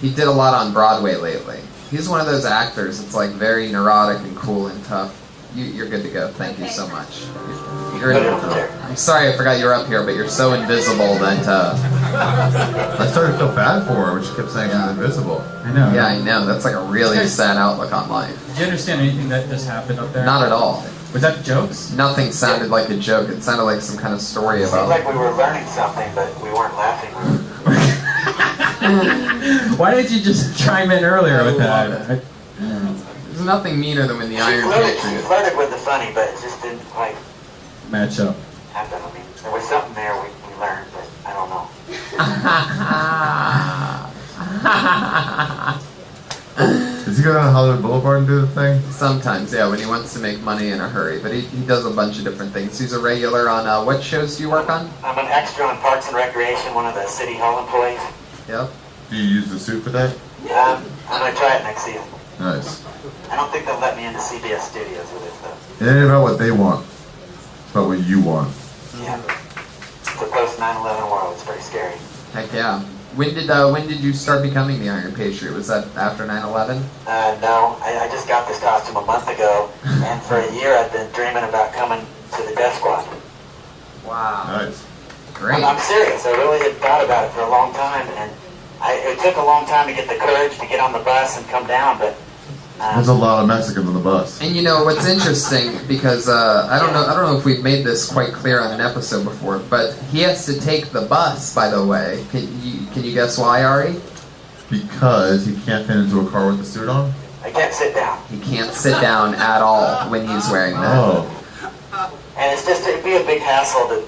He did a lot on Broadway lately. He's one of those actors that's like very neurotic and cool and tough. You're good to go. Thank you so much. I'm sorry I forgot you were up here, but you're so invisible that... I started to feel bad for her when she kept saying she's invisible. I know. Yeah, I know. That's like a really sad outlook on life. Did you understand anything that just happened up there? Not at all. Was that jokes? Nothing sounded like a joke. It sounded like some kind of story It seemed about... like we were learning something, but we weren't laughing. Why did you just chime in earlier with that? There's nothing meaner than when the She Iron Patriot... flirted with the funny, but it just didn't quite Match up. happen. I mean, there was something there we learned, but I don't know. Does he go down to Hollywood Boulevard and do the thing? Sometimes, yeah, when he wants to make money in a hurry. But he does a bunch of different things. He's a regular on... what shows do you work on? I'm an extra on Parks and Recreation, one of the City Hall employees. Yep. Do you use the suit for that? I'm going to try it next season. Nice. I don't think they'll let me into CBS Studios with it, though. It ain't about what they want. It's about what you want. Yeah. It's a post 9/11 world. It's pretty scary. Heck yeah. When did you start becoming the Iron Patriot? Was that after 9/11? No, I just got this costume a month ago, and for a year I've been dreaming about coming to the Death Squad. Wow. Nice. Great. I'm serious. I really had thought about it for a long time, and it took a long time to get the courage to get on the bus and come down, but There's a lot of Mexicans on the bus. And you know what's interesting, because I don't know if we've made this quite clear on an episode before, but he has to take the bus. By the way, can you guess why, Ari? Because he can't fit into a car with the suit on? I can't sit down. He can't sit down at all when he's wearing that. Oh. And it'd be a big hassle to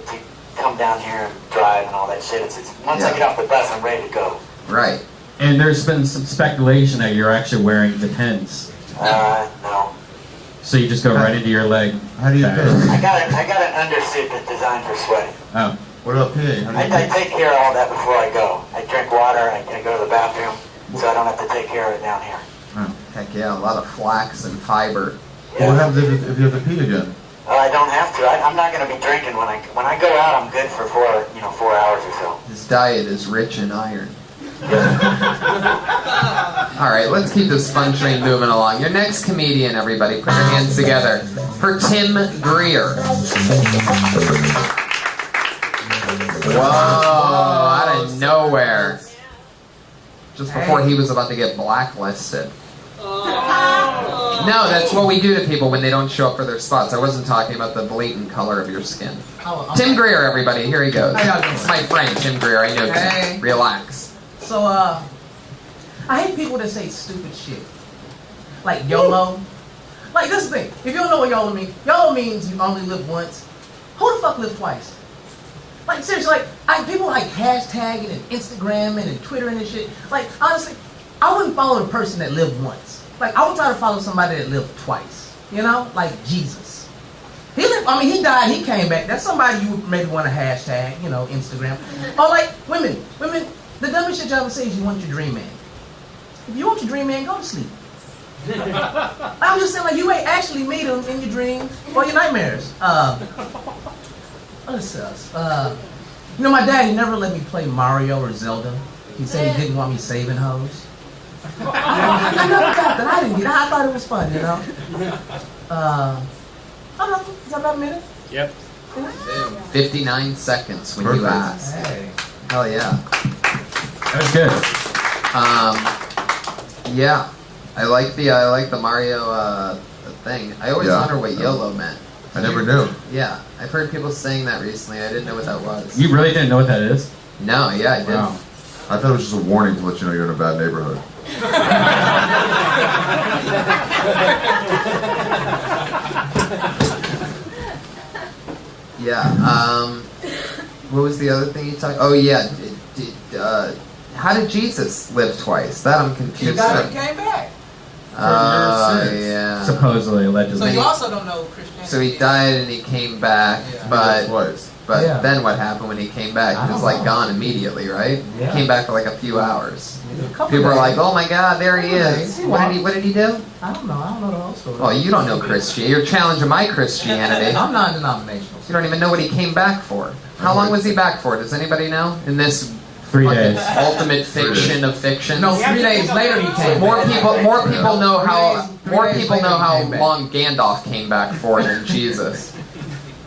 come down here and drive and all that shit. Once I get off the bus, I'm ready to go. Right. And there's been some speculation that you're actually wearing Depends. No. So you just go right into your leg. How do you bag. pee? I got an undersuit that's designed for sweating. Oh. What about peeing? How do you I take care of all that before I go. I drink water, I go to the bathroom, so I don't have to take care of it down here. Heck yeah, a lot of flax and fiber. Well, what happens if you have to pee again? I don't have to. I'm not going to be drinking when I go out. I'm good for 4 hours or so. His diet is rich in iron. All right, let's keep this fun train moving along. Your next comedian, everybody, put your hands together for Tim Greer. Whoa, out of nowhere. Just before he was about to get blacklisted. No, that's what we do to people when they don't show up for their spots. I wasn't talking about the blatant color of your skin. Tim Greer, everybody, here he goes. It's my friend, Tim Greer. I know Tim. Relax. So, I hate people that say stupid shit. Like YOLO. Like, this is the thing. If you don't know what YOLO means you only live once. Who the fuck lives twice? Like, seriously, people like hashtagging and Instagramming and Twittering and shit. Like, honestly, I wouldn't follow the person that lived once. Like, I would try to follow somebody that lived twice. You know? Like Jesus. He died, he came back. That's somebody you would maybe want to hashtag, Instagram. Or like, women, the dumbest shit you ever say is you want your dream man. If you want your dream man, go to sleep. I was just saying, like, you may actually meet him in your dreams or your nightmares. What else? My dad, he never let me play Mario or Zelda. He said he didn't want me saving hoes. I never got that. I didn't get it. I thought it was fun, I don't know. Is that about a minute? Yep. 59 seconds when you ask. Hey. Hell yeah. That was good. Yeah. I like the Mario thing. I always wonder what YOLO meant. I never knew. Yeah. I've heard people saying that recently. I didn't know what that was. You really didn't know what that is? No, yeah, I didn't. Wow. I thought it was just a warning to let you know you're in a bad neighborhood. Yeah. What was the other thing you talked? Oh yeah. How did Jesus live twice? That I'm confused. The guy that came back. Yeah. Supposedly, allegedly. So you also don't know Christianity. So he died and he came back, but then what happened when he came back? He was like gone immediately, right? Yeah. He came back for like a few hours. People were like, "Oh my God, there he is!" What did he do? I don't know the whole story. Oh, you don't know Christianity. You're challenging my Christianity. I'm non-denominational. You don't even know what he came back for. How long was he back for? Does anybody know? In this 3 days. ultimate fiction of fiction. No, 3 days later he came More back. people know how days later how he came back. long Gandalf came back for than Jesus.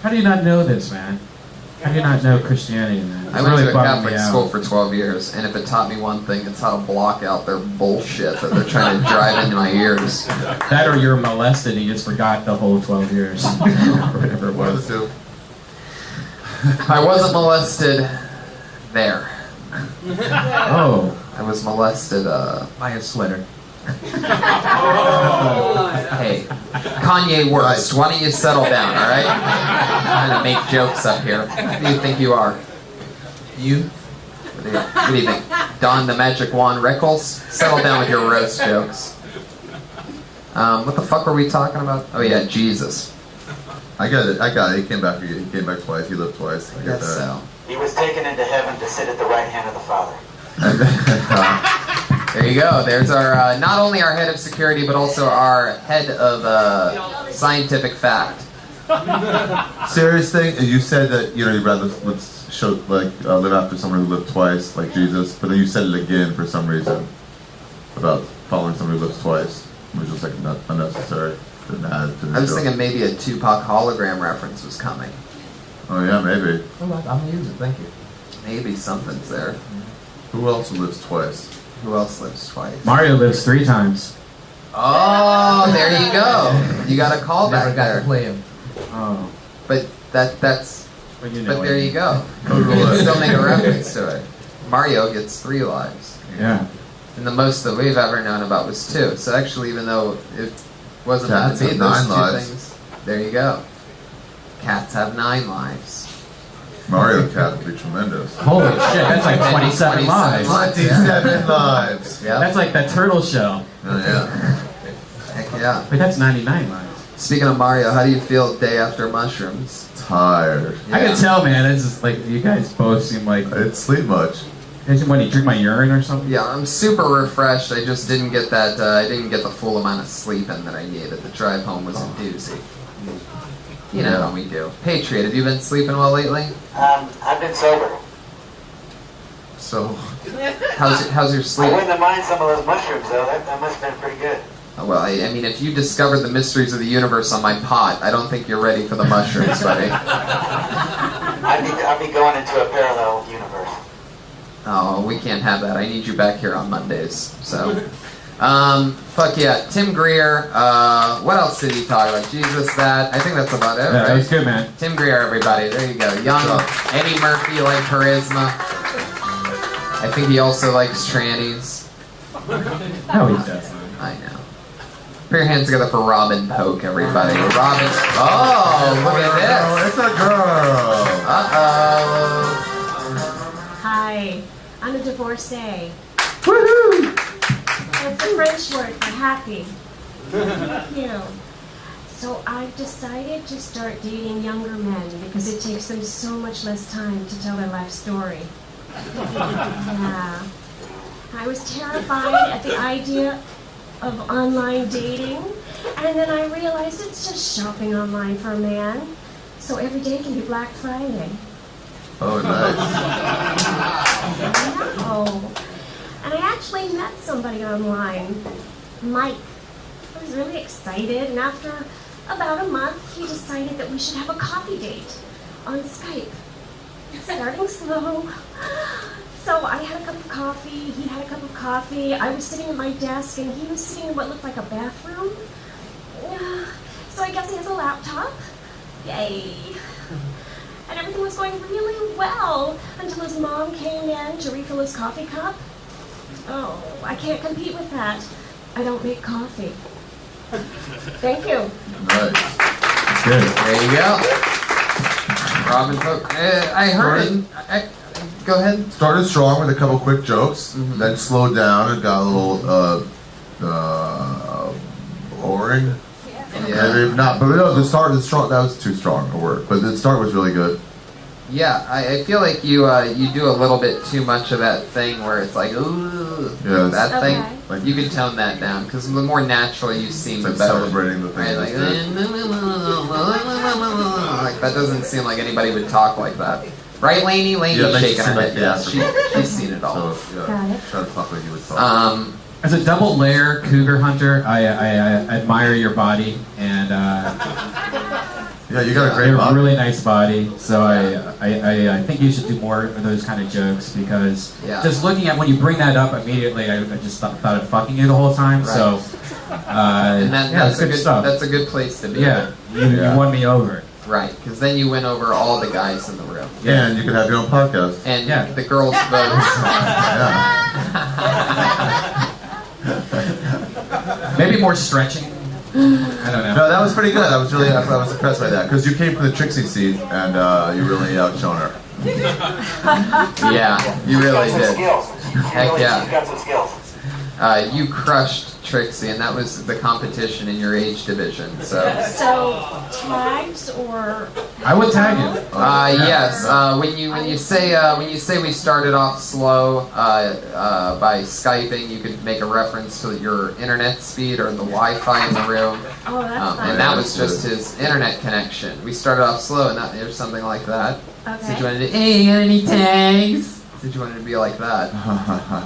How do you not know this, man? How do you not know Christianity, man? I went to a Catholic school for 12 years, and if it taught me one thing, it's how to block out their bullshit that they're trying to drive into my ears. That or you're molested and you just forgot the whole 12 years. Or whatever it One of was. the two. I wasn't molested there. Oh. I was molested, By a sweater. Hey, Kanye West, why don't you settle down, alright? Trying to make jokes up here. Who do you think you are? You? What do you think? Don the Magic Wand Rickles? Settle down with your roast jokes. What the fuck were we talking about? Oh yeah, Jesus. I got it. He came back. He came back twice. He lived twice. I get Guess that. so. He was taken into heaven to sit at the right hand of the Father. And then, There you go. There's our, not only our head of security, but also our head of scientific fact. serious thing. You said that you'd rather let's live after someone who lived twice, like Jesus, but then you said it again for some reason about following someone who lives twice. It was just like not unnecessary. Didn't add to the I was joke. thinking maybe a Tupac hologram reference was coming. Oh yeah, maybe. I'm gonna use it. Thank you. Maybe something's there. Who else lives twice? Who else lives twice? Mario lives 3 times. Oh, there you go. You got a call Never back got there. to play him. Oh. But that's. Well, you know But what there I you mean. go. Go to You the can list. still make a reference to it. Mario gets 3 lives. Yeah. And the most that we've ever known about was 2. So actually, even though it wasn't meant Cats to be have those 9 2 lives. things, there you go. Cats have 9 lives. Mario Cat would be tremendous. Holy shit, that's like 27 lives. 27 lives. Yeah. That's like that turtle shell. Oh, yeah. Heck yeah. Wait, that's 99 lives. Speaking of Mario, how do you feel day after mushrooms? Tired. I can tell, man. It's just like you guys both seem like. I didn't sleep much. What, you drink my urine or something? Yeah, I'm super refreshed. I just didn't get that. I didn't get the full amount of sleep in that I needed. The drive home was a doozy. You know how we do. Patriot, have you been sleeping well lately? I've been sober. So, How's your I sleep? wouldn't have minded some of those mushrooms though. That must have been pretty good. Well, I mean, if you discovered the mysteries of the universe on my pot, I don't think you're ready for the mushrooms, buddy. I'd be going into a parallel universe. Oh, we can't have that. I need you back here on Mondays. So, fuck yeah. Tim Greer. What else did he talk about? Jesus, that. I think that's about it, Yeah, right? that was good, man. Tim Greer, everybody. There you go. Young Eddie Murphy, like charisma. I think he also likes trannies. No, he doesn't. I know. Put your hands together for Robin Polk, everybody. Robin. Oh, look at this. it's a girl. Uh-oh. Hi, I'm a divorcee. Woohoo! It's a French word for happy. Thank you. So I've decided to start dating younger men because it takes them so much less time to tell their life story. Yeah. I was terrified at the idea of online dating, and then I realized it's just shopping online for a man. So every day can be Black Friday. Oh, nice. No. And I actually met somebody online, Mike. I was really excited, and after about a month, he decided that we should have a coffee date on Skype. Starting slow. So I had a cup of coffee, he had a cup of coffee, I was sitting at my desk, and he was sitting in what looked like a bathroom. So I guess he has a laptop. Yay. And everything was going really well until his mom came in to refill his coffee cup. Oh, I can't compete with that. I don't make coffee. Thank you. Nice. Good. There you go. Robin Polk. I heard it. Go ahead. Started strong with a couple quick jokes, Mm-hmm. then slowed down and got a little boring. Yeah. Maybe not, but no, the start that was too strong a word. But the start was really good. Yeah, I feel like you do a little bit too much of that thing where it's like, ooh, Yes. that Okay. thing. Like you can tone that down because the more natural you seem, It's the like better. celebrating the thing Right, you like, just did. like that doesn't seem like anybody would talk like that, right, Lainey? Lainey's Yeah, it makes it shaking seem her like head. Yes, theatrical. she's seen it all. So Got yeah, it. try to talk like you would talk. As a double layer cougar hunter, I admire your body, and Yeah, you got a you great have a body. really nice body. So I think you should do more of those kind of jokes because Yeah. just looking at when you bring that up immediately, I just thought of fucking you the whole time. Right. So And yeah, that's it's a good good stuff. That's a good place to be. Yeah, you won me over. Right, because then you win over all the guys in the room. And you can have your own podcast. And Yeah. the girls vote. Yeah. Maybe more stretching. I don't know. No, that was pretty good. I was impressed by that because you came from the Trixie seat and you really outshone her. Yeah, you really She's got some did. skills. Heck yeah. She's got some skills. You crushed Trixie, and that was the competition in your age division. So tags or? I would tag you. yes. When you say we started off slow by Skyping, you could make a reference to your internet speed or the Wi-Fi in the room. Oh, that's fine. And that was just his internet connection. We started off slow, and there's something like that. Okay. So you wanted to, hey, you got any tags? So you wanted to be like that.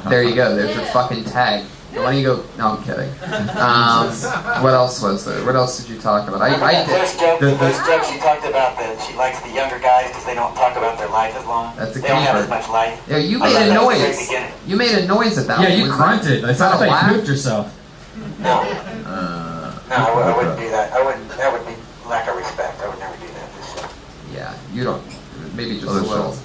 There you go. There's your fucking tag. Why don't you go? No, I'm kidding. What else was there? What else did you talk about? The first joke she talked about that she likes the younger guys because they don't talk about their life as long. That's a they don't have keeper. as much life. Yeah, you I made thought a that was noise. great beginning. You made a noise at that Yeah, one. you grunted. I thought you pooped yourself. No, I wouldn't do that. I wouldn't. That would be lack of respect. I would never do that. This show. Yeah, you don't. Maybe just Other a little. shows.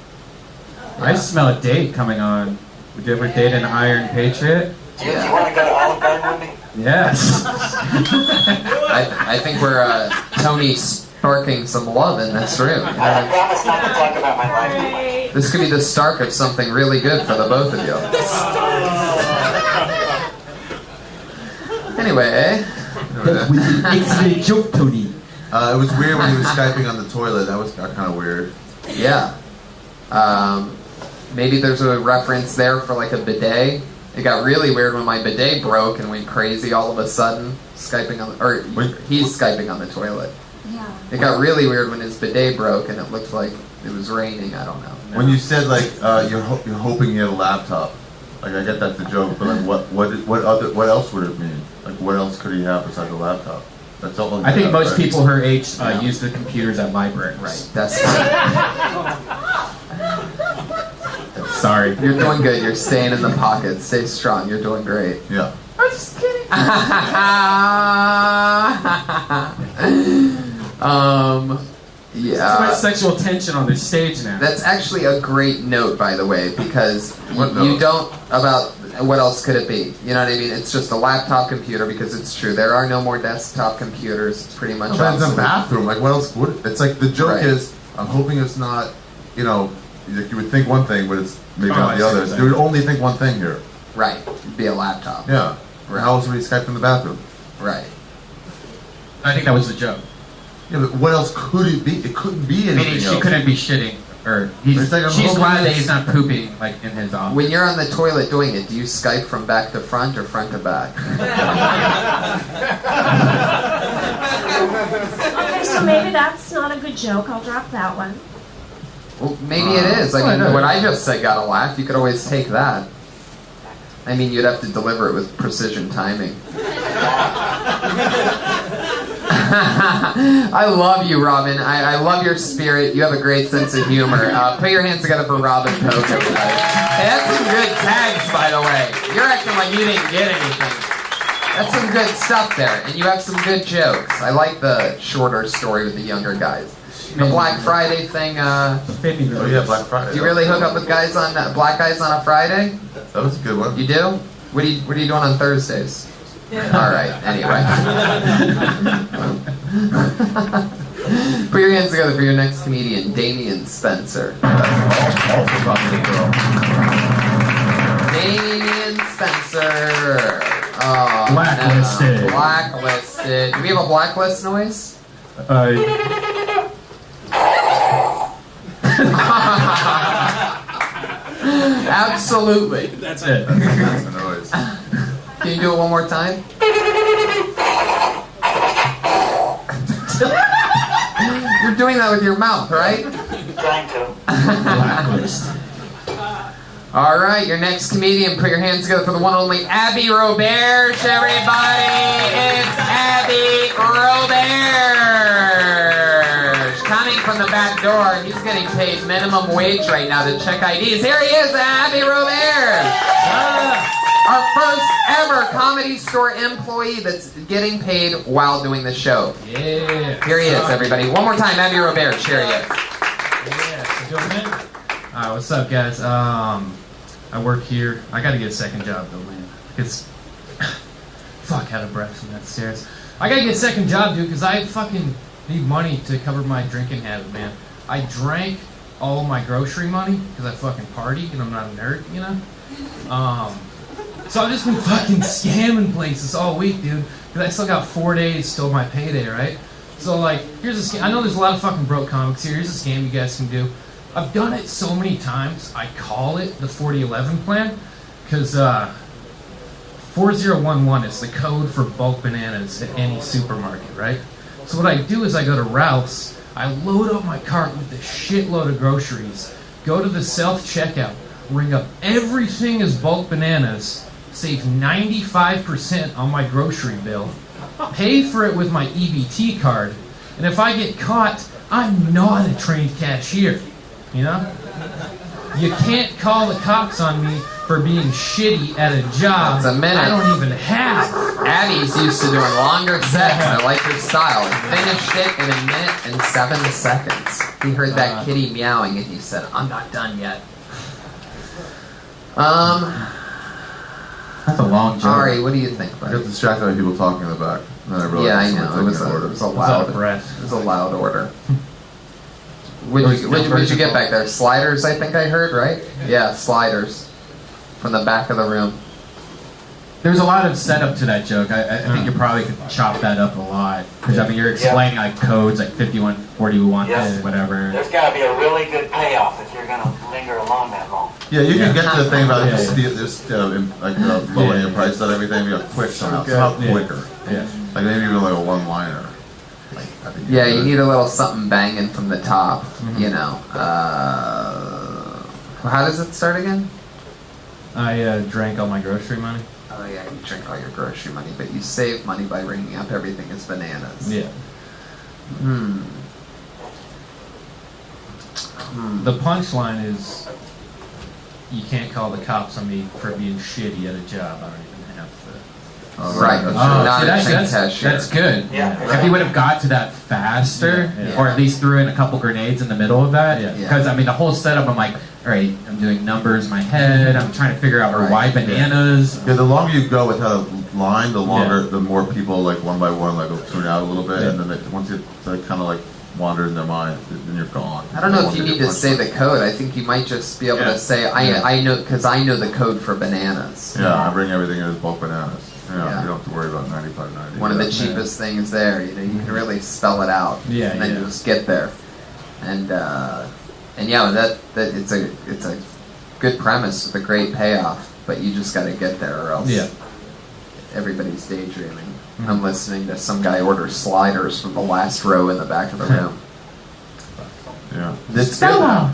I smell a date coming on. Would you ever date an Iron Patriot? Do you want to go to Olive Garden with me? Yes. I think we're Tony sparking some love in this room. I promise not to talk about my life too much. This could be the start of something really good for the both of you. Anyway. Excellent joke, Tony. It was weird when he was Skyping on the toilet. That was kind of weird. Yeah. Maybe there's a reference there for like a bidet. It got really weird when my bidet broke and went crazy all of a sudden. He's Skyping on the toilet. Yeah. It got really weird when his bidet broke and it looked like it was raining. I don't know. When you said like you're hoping you had a laptop, like I get that's the joke, but like what else would it mean? Like what else could he have besides a laptop? That's all. I think most people her age use the computers at libraries. Right. That's. Sorry. You're doing good. You're staying in the pocket. Stay strong. You're doing great. Yeah. I'm just kidding. Yeah. So much sexual tension on this stage now. That's actually a great note, by the way, because What you note? don't about what else could it be? You know what I mean? It's just a laptop computer because it's true. There are no more desktop computers. It's pretty much. But it's a obsolete. bathroom. Like what else would? It's like the joke Right. is. I'm hoping it's not. You know, like you would think one thing, but it's maybe Oh, I not see the what other. you're saying. You would only think one thing here. Right. It'd be a laptop. Yeah. Right. How else would he Skype in the bathroom? Right. I think that was the joke. Yeah, but what else could it be? It couldn't be anything Meaning she else. couldn't be shitting, or It's like I'm she's hoping glad that it's- he's not pooping like in his office. When you're on the toilet doing it, do you Skype from back to front or front to back? Okay, so maybe that's not a good joke. I'll drop that one. Well, maybe it is. I mean, what I just said got a laugh. You could always take that. I mean, you'd have to deliver it with precision timing. I love you, Robin. I love your spirit. You have a great sense of humor. Put your hands together for Robin Poke, everybody. Hey, that's some good tags, by the way. You're acting like you didn't get anything. That's some good stuff there, and you have some good jokes. I like the shorter story with the younger guys. The Black Friday thing. Oh yeah, Black Friday. Do you really hook up with guys on black guys on a Friday? That was a good one. You do? What are you doing on Thursdays? All right. Anyway. Put your hands together for your next comedian, Damian Spencer. That's also probably a girl. Damian Spencer. Oh, Blacklisted. no. Blacklisted. Do we have a blacklist noise? Absolutely. That's it. That's the noise. Can you do it one more time? You're doing that with your mouth, right? Trying to. Blacklist. All right, your next comedian, put your hands together for the one and only Abby Roberge, everybody. It's Abby Roberge. Coming from the back door. He's getting paid minimum wage right now to check IDs. Here he is, Abby Roberge. Our first ever Comedy Store employee that's getting paid while doing the show. Yeah. Here he is, everybody. One more time, Abby Roberge. Here he is. Yeah. So doing it. Alright, what's up, guys? I work here. I gotta get a second job though, man. It's fuck, out of breath from that stairs. I gotta get a second job, dude, because I fucking need money to cover my drinking habit, man. I drank all my grocery money because I fucking party and I'm not a nerd, you know. So I've just been fucking scamming places all week, dude. Because I still got 4 days till my payday, right? So like, here's a scam. I know there's a lot of fucking broke comics here. Here's a scam you guys can do. I've done it so many times, I call it the 4011 plan. Because 4011 is the code for bulk bananas at any supermarket, right? So what I do is I go to Ralph's, I load up my cart with a shitload of groceries, go to the self-checkout, ring up everything as bulk bananas, save 95% on my grocery bill, pay for it with my EBT card, and if I get caught, I'm not a trained cashier, you know? You can't call the cops on me for being shitty at a job That's a minute. I don't even have. Abby's used to doing longer sets. I like her style. He finished it in 1 minute and 7 seconds. He heard that kitty meowing and he said, I'm not done yet. That's a long joke. Ari, what do you think, I buddy? got distracted by people talking in the back. And then I realized Yeah, I someone know. It taking was an order. a loud breath. It was a loud order. What'd you get back there? Sliders, I think I heard, right? Yeah, sliders. From the back of the room. There's a lot of setup to that joke. I think you probably could chop that up a lot. Because, I mean, you're explaining like codes like 5141 Yes. whatever. There's got to be a really good payoff if you're going to linger along that long. Yeah, you can get to the thing about Yeah, just lowering your prices and everything. You got quick somehow. Somehow quicker. Yeah. Like maybe even like a one-liner. Like, I think Yeah, you need a little something banging from the top, you know. How does it start again? I drank all my grocery money. Oh yeah, you drink all your grocery money, but you save money by ringing up everything as bananas. Yeah. Hmm. The punchline is, you can't call the cops on me for being shitty at a job I don't even have to. Right. Not a trained cashier. That's good. Yeah. If you would have got to that faster, Yeah. or at least threw in a couple grenades in the middle of that, Yeah. because I mean the whole setup, I'm like, all right, I'm doing numbers in my head, I'm trying to figure out why bananas. Yeah, the longer you go without a line, the longer, the more people like one by one like will tune out a little bit, and then once you kind of like wander in their mind, then you're gone. I don't know if you need to say the code. I think you might just be able to say, I know, because I know the code for bananas. Yeah, I bring everything in as bulk bananas. Yeah. You don't have to worry about 95.90. One of the cheapest things there. You know, you can really spell it out. Yeah, And then you just get there. And yeah, that it's a good premise with a great payoff, but you just got to get there, or else everybody's daydreaming. I'm listening to some guy order sliders from the last row in the back of the room. Yeah. It's good though.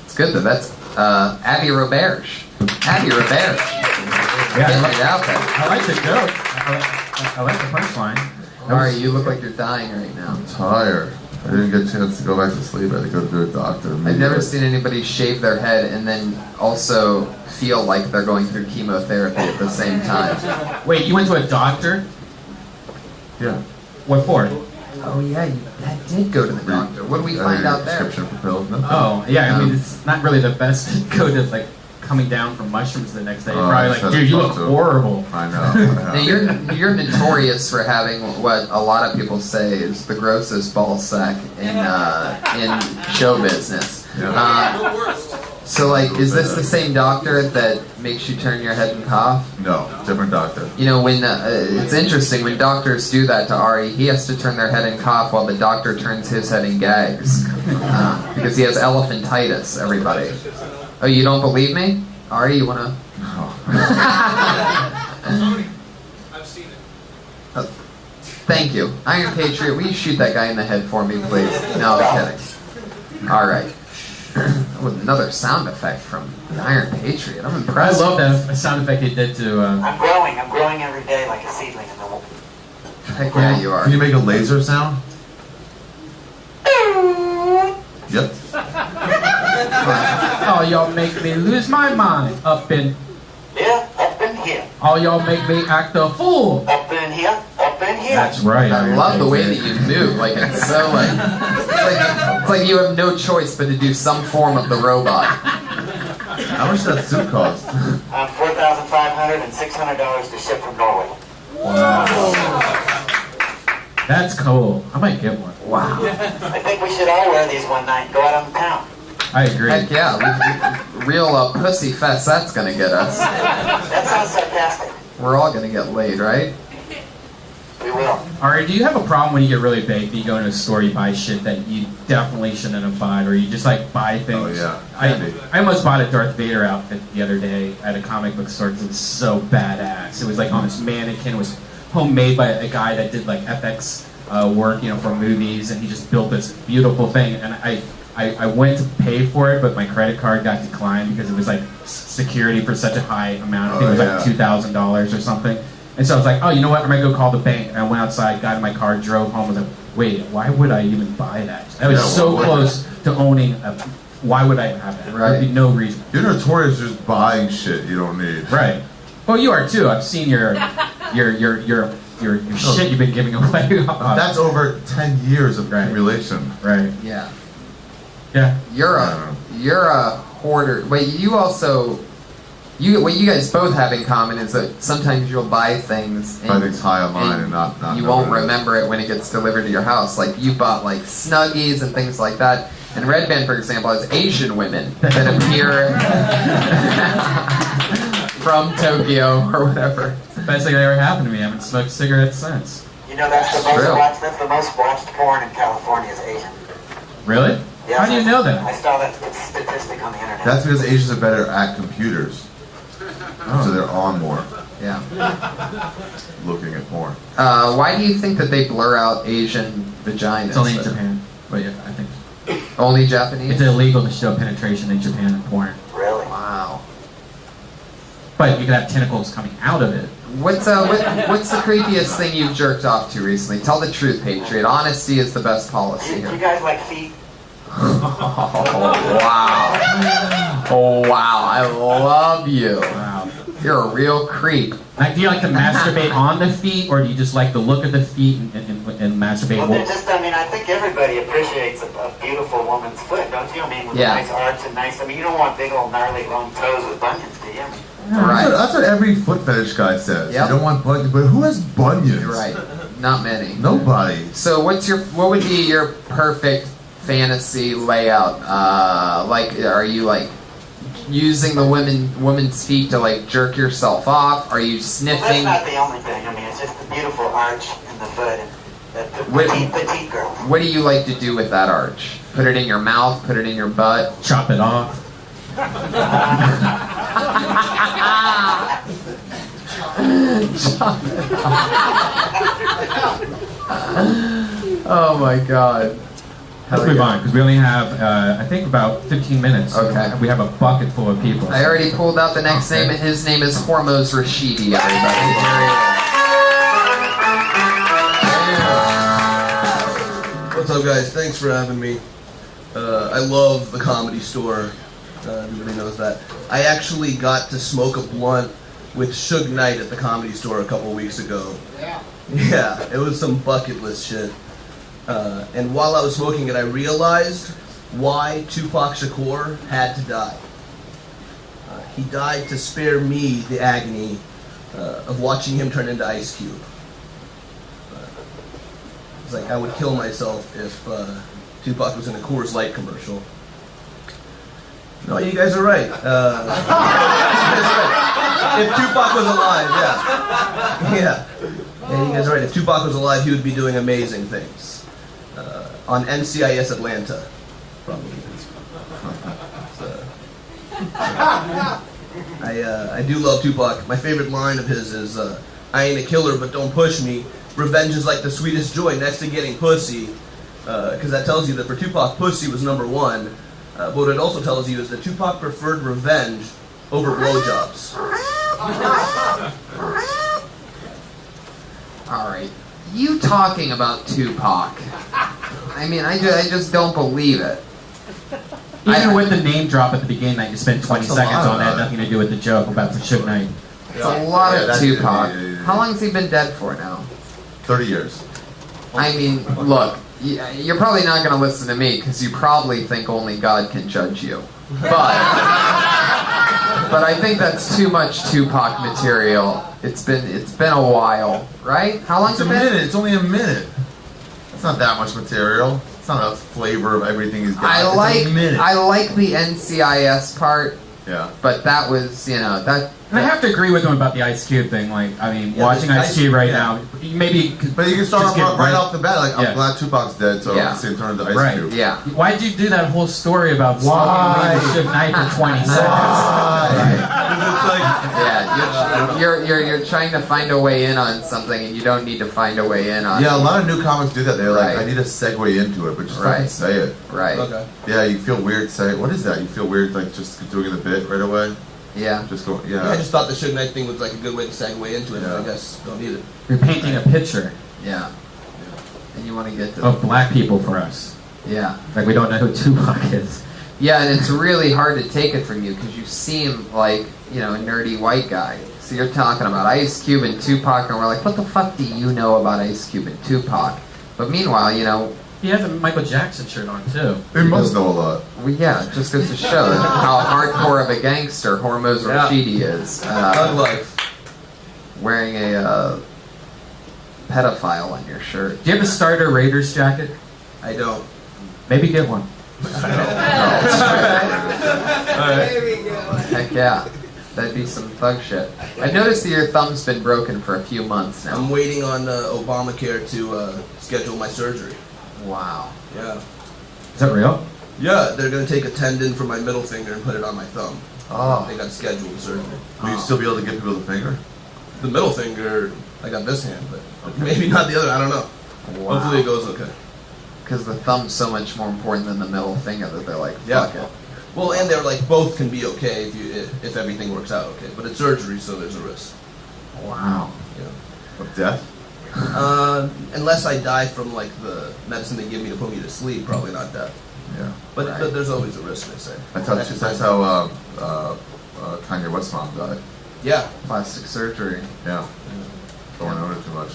It's good though. That's Abby Roberge. Abby Roberge. Getting it out there. I like the joke. I like the punchline. Ari, you look like you're dying right now. I'm tired. I didn't get a chance to go back to sleep. I had to go to a doctor. I've never seen anybody shave their head and then also feel like they're going through chemotherapy at the same time. Wait, you went to a doctor? Yeah. What for? Oh yeah, that did go to the doctor. What do we find out there? Prescription for pills. Nothing. Oh, yeah, I mean, it's not really the best to go to, like, coming down from mushrooms the next day. You're probably like, dude, you look horrible. I know. Now, you're notorious for having what a lot of people say is the grossest ball sack in show business. So, like, is this the same doctor that makes you turn your head and cough? No, different doctor. You know, when it's interesting when doctors do that to Ari, he has to turn their head and cough while the doctor turns his head and gags because he has elephantitis. Everybody. Oh, you don't believe me, Ari? You wanna? I've seen it. Thank you, Iron Patriot. Will you shoot that guy in the head for me, please? No, I'm kidding. All right. With another sound effect from the Iron Patriot. I'm I impressed. love that sound effect he did to. I'm growing every day like a seedling in the womb. Heck yeah, you are. Can you make a laser sound? Yep. Oh, y'all make me lose my mind up in. Yeah, up in here. Oh, y'all make me act a fool. Up in here, up in here. That's right. I love the way that you move. Like it's so it's like you have no choice but to do some form of the robot. How much does that suit cost? $4,500 and $600 to ship from Norway. That's cool. I might get one. Wow. I think we should all wear these one night and go out on the town. I agree. Heck yeah. real pussy fest that's gonna get us. That sounds sarcastic. We're all gonna get laid, right? We will. Ari, do you have a problem when you get really big? You go into a store, you buy shit that you definitely shouldn't have bought, or you just like buy things? Oh yeah. I almost bought a Darth Vader outfit the other day at a comic book store because it was so badass. It was like on this mannequin. It was homemade by a guy that did like FX work, for movies, and he just built this beautiful thing. And I went to pay for it, but my credit card got declined because it was like security for such a high amount. I think it was like $2,000 or something. And so I was like, oh, you know what? I'm going to go call the bank. And I went outside, got in my car, drove home. I was like, wait, why would I even buy that? I was so close to owning a... Why would I have that? Right. There'd be no reason. You're notorious for just buying shit you don't need. Right. Well, you are too. I've seen your shit you've been giving away. That's over 10 years of accumulation. Right. Yeah. Yeah. You're a hoarder. Wait, you also... what you guys both have in common is that sometimes you'll buy things Buy things high online and not you won't remember it when it gets delivered to your house. Like you bought like Snuggies and things like that. And Red Band, for example, has Asian women that appear from Tokyo or whatever. It's the best thing that ever happened to me. I haven't smoked cigarettes since. That's the most watched porn in California is Asian. Really? Yeah, how do you know that? I saw that statistic on the internet. That's because Asians are better at computers. So they're on more. Yeah. Looking at porn. Why do you think that they blur out Asian vaginas? It's only in Japan. But yeah, I think only Japanese? It's illegal to show penetration in Japan in porn. Really? Wow. But you could have tentacles coming out of it. What's the creepiest thing you've jerked off to recently? Tell the truth, Patriot. Honesty is the best policy Do here. you guys like feet? Oh, wow. Oh, wow. I love you. Wow. You're a real creep. Like, do you like to masturbate on the feet, or do you just like to look at the feet and masturbate? Well, they're just, I think everybody appreciates a beautiful woman's foot, don't you? With nice arch and nice, you don't want big old gnarly long toes with bunions, do you? Right. That's what every foot fetish guy says. Yep. You don't want bunions, but who has bunions? You're right. Not many. Nobody. So what would be your perfect fantasy layout? Are you like using the woman's feet to like jerk yourself off? Are you sniffing? Well, that's not the only thing. It's just the beautiful arch in the foot and the petite girl. What do you like to do with that arch? Put it in your mouth? Put it in your butt? Chop it off. Oh my God. Let's move on, because we only have, I think, about 15 minutes. Okay. We have a bucket full of people. I already pulled out the next name, and his name is Hormoz Rashidi, everybody. What's up, guys? Thanks for having me. I love the Comedy Store. Everybody knows that. I actually got to smoke a blunt with Suge Knight at the Comedy Store a couple weeks ago. Yeah, it was some bucket list shit. And while I was smoking it, I realized why Tupac Shakur had to die. He died to spare me the agony of watching him turn into Ice Cube. It's like I would kill myself if Tupac was in a Coors Light commercial. No, you guys are right. If Tupac was alive, yeah, you guys are right. If Tupac was alive, he would be doing amazing things. On NCIS Atlanta, probably. I do love Tupac. My favorite line of his is, "I ain't a killer, but don't push me. Revenge is like the sweetest joy next to getting pussy." Because that tells you that for Tupac, pussy was number one. But what it also tells you is that Tupac preferred revenge over blowjobs. All right. You talking about Tupac? I just don't believe it. Even with the name drop at the beginning that you spent 20 seconds on, that had nothing to do with the joke about the Suge Knight. It's a lot of Tupac. How long has he been dead for now? 30 years. Look, you're probably not going to listen to me because you probably think only God can judge you. But I think that's too much Tupac material. It's been a while, right? How long's it been? Minute. It's only a minute. It's not that much material. It's not a flavor of everything he's got. I like the NCIS part Yeah. But that was, that. And I have to agree with him about the Ice Cube thing. Like, I mean, watching Ice Cube right now, maybe. But you can start just off get right off the bat, like, I'm Yeah. glad Tupac's dead, so Yeah. I'm going to turn into Ice Right. Cube. Yeah. Why'd you do that whole story about Why? smoking weed with Suge Knight for 20 seconds? Yeah, you're trying to find a way in on something, and you don't need to find a way in on. Yeah, a lot of new comics do that. They're like, Right. I need to segue into it, but just fucking Right. say it. Right. Okay. Yeah, you feel weird saying, what is that? You feel weird, like, just doing the bit right away? Yeah. Just go, Yeah, I just thought the Suge Knight thing was like a good way to segue into it, but I guess don't need it. You're painting a picture Yeah. And you want to get to. of black people for us. Yeah. Like, we don't know who Tupac is. Yeah, and it's really hard to take it from you because you seem like, a nerdy white guy. So you're talking about Ice Cube and Tupac, and we're like, what the fuck do you know about Ice Cube and Tupac? But meanwhile, He has a Michael Jackson shirt on, too. He must know a lot. well, yeah, it just goes to show how hardcore of a gangster Hormoz Rashidi is. Thug life. Wearing a pedophile on your shirt. Do you have a starter Raiders jacket? I don't. Maybe get one. Heck yeah. That'd be some thug shit. I've noticed that your thumb's been broken for a few months now. I'm waiting on Obamacare to schedule my surgery. Wow. Yeah. Is that real? Yeah, they're going to take a tendon from my middle finger and put it on my thumb. Oh. They got to schedule the surgery. Will you still be able to give people the finger? The middle finger, I got this hand, but maybe not the other. I don't know. Wow. Hopefully it goes okay. Because the thumb's so much more important than the middle finger that they're like, fuck it. Well, and they're like both can be okay if everything works out okay, but it's surgery, so there's a risk. Wow. Yeah. Of death? Unless I die from like the medicine they give me to put me to sleep, probably not death. Yeah. But there's always a risk, they say. That's how Kanye West's mom died. Yeah. Plastic surgery. Yeah. Don't want to know it too much.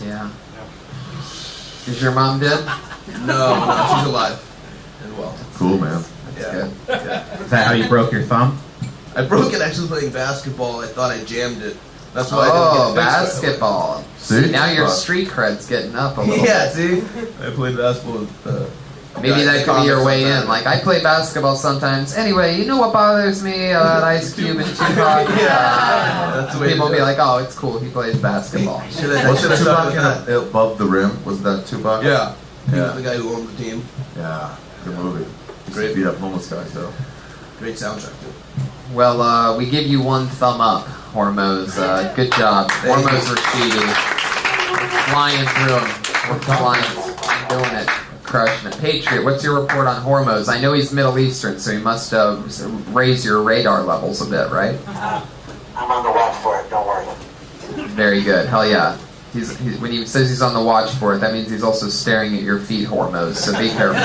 Yeah. Is your mom dead? No, she's alive and well. Cool, man. Yeah. Good. Yeah. Is that how you broke your thumb? I broke it actually playing basketball. I thought I jammed it. That's why I Oh, didn't get it fixed basketball. See? Now your street cred's getting up a right away. little Yeah, bit. see? I played basketball with Maybe that could be your way in. Like, I play basketball sometimes. Anyway, you know what bothers me about Ice Cube and Tupac? That's the way People to be do it. like, oh, it's cool. He plays basketball. Wasn't Tupac in Above the Rim? Was that Tupac? Yeah. He Yeah. was the guy who owned the team. Yeah. Good movie. Great. Beat up homeless guys, though. Great soundtrack, too. Well, we give you one thumb up, Hormoz. Good job. Hormoz Rashidi. Flying through them. We're flying. Doing it. Crushing it. Patriot, what's your report on Hormoz? I know he's Middle Eastern, so he must raise your radar levels a bit, right? I'm on the watch for it, don't worry. Very good. Hell yeah. When he says he's on the watch for it, that means he's also staring at your feet, Hormoz, so be careful.